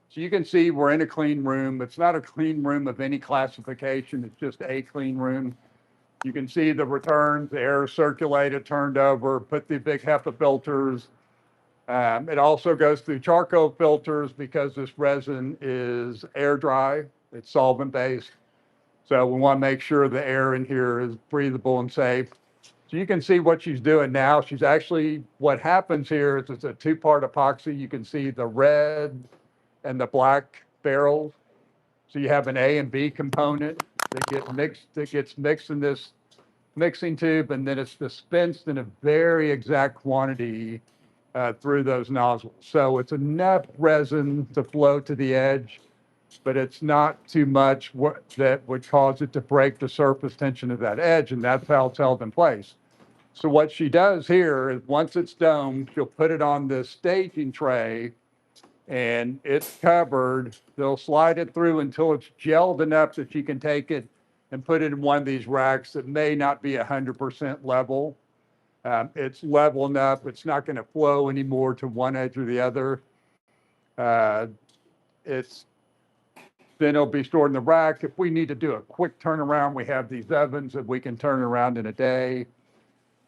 So you can see we're in a clean room. It's not a clean room of any classification. It's just a clean room. You can see the returns, the air circulated, turned over, put the big HEPA filters. It also goes through charcoal filters because this resin is air dry. It's solvent based. So we want to make sure the air in here is breathable and safe. So you can see what she's doing now. She's actually, what happens here is it's a two-part epoxy. You can see the red and the black barrels. So you have an A and B component that gets mixed in this mixing tube, and then it's dispensed in a very exact quantity through those nozzles. So it's enough resin to flow to the edge, but it's not too much that would cause it to break the surface tension of that edge, and that's how it's held in place. So what she does here is once it's domed, she'll put it on this staging tray and it's covered. They'll slide it through until it's gelled enough that she can take it and put it in one of these racks that may not be 100% level. It's level enough. It's not going to flow anymore to one edge or the other. Then it'll be stored in the rack. If we need to do a quick turnaround, we have these ovens that we can turn around in a day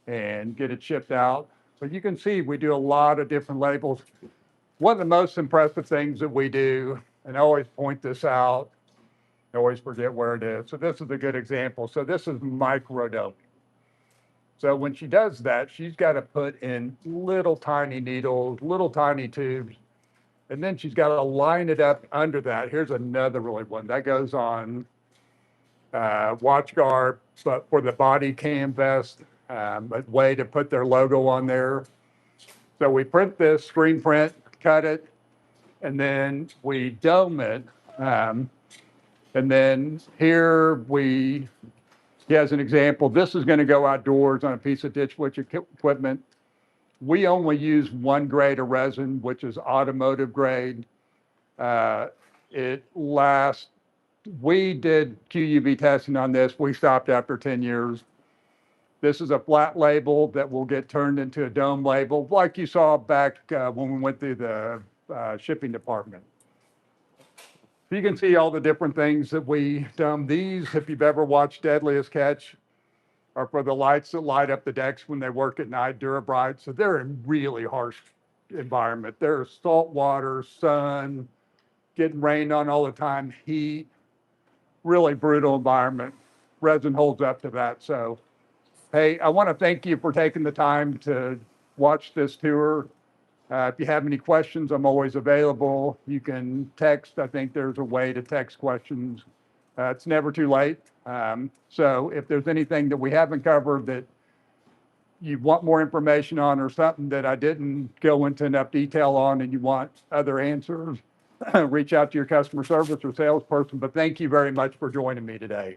and get it shipped out. But you can see we do a lot of different labels. One of the most impressive things that we do, and I always point this out, I always forget where it is. So this is a good example. So this is microdome. So when she does that, she's got to put in little tiny needles, little tiny tubes, and then she's got to line it up under that. Here's another really one that goes on watch guard, but for the body cam vest, a way to put their logo on there. So we print this, screen print, cut it, and then we dome it. And then here as an example, this is going to go outdoors on a piece of ditch witch equipment. We only use one grade of resin, which is automotive grade. It lasts. We did QUV testing on this. We stopped after 10 years. This is a flat label that will get turned into a dome label, like you saw back when we went through the shipping department. So you can see all the different things that we dome. These, if you've ever watched Deadliest Catch, are for the lights that light up the decks when they work at night, Durabrite. So they're in really harsh environment. There's salt water, sun, getting rained on all the time, heat, really brutal environment. Resin holds up to that. So, hey, I want to thank you for taking the time to watch this tour. If you have any questions, I'm always available. You can text. I think there's a way to text questions. It's never too late. So if there's anything that we haven't covered that you want more information on or something that I didn't go into enough detail on and you want other answers, reach out to your customer service or salesperson. But thank you very much for joining me today.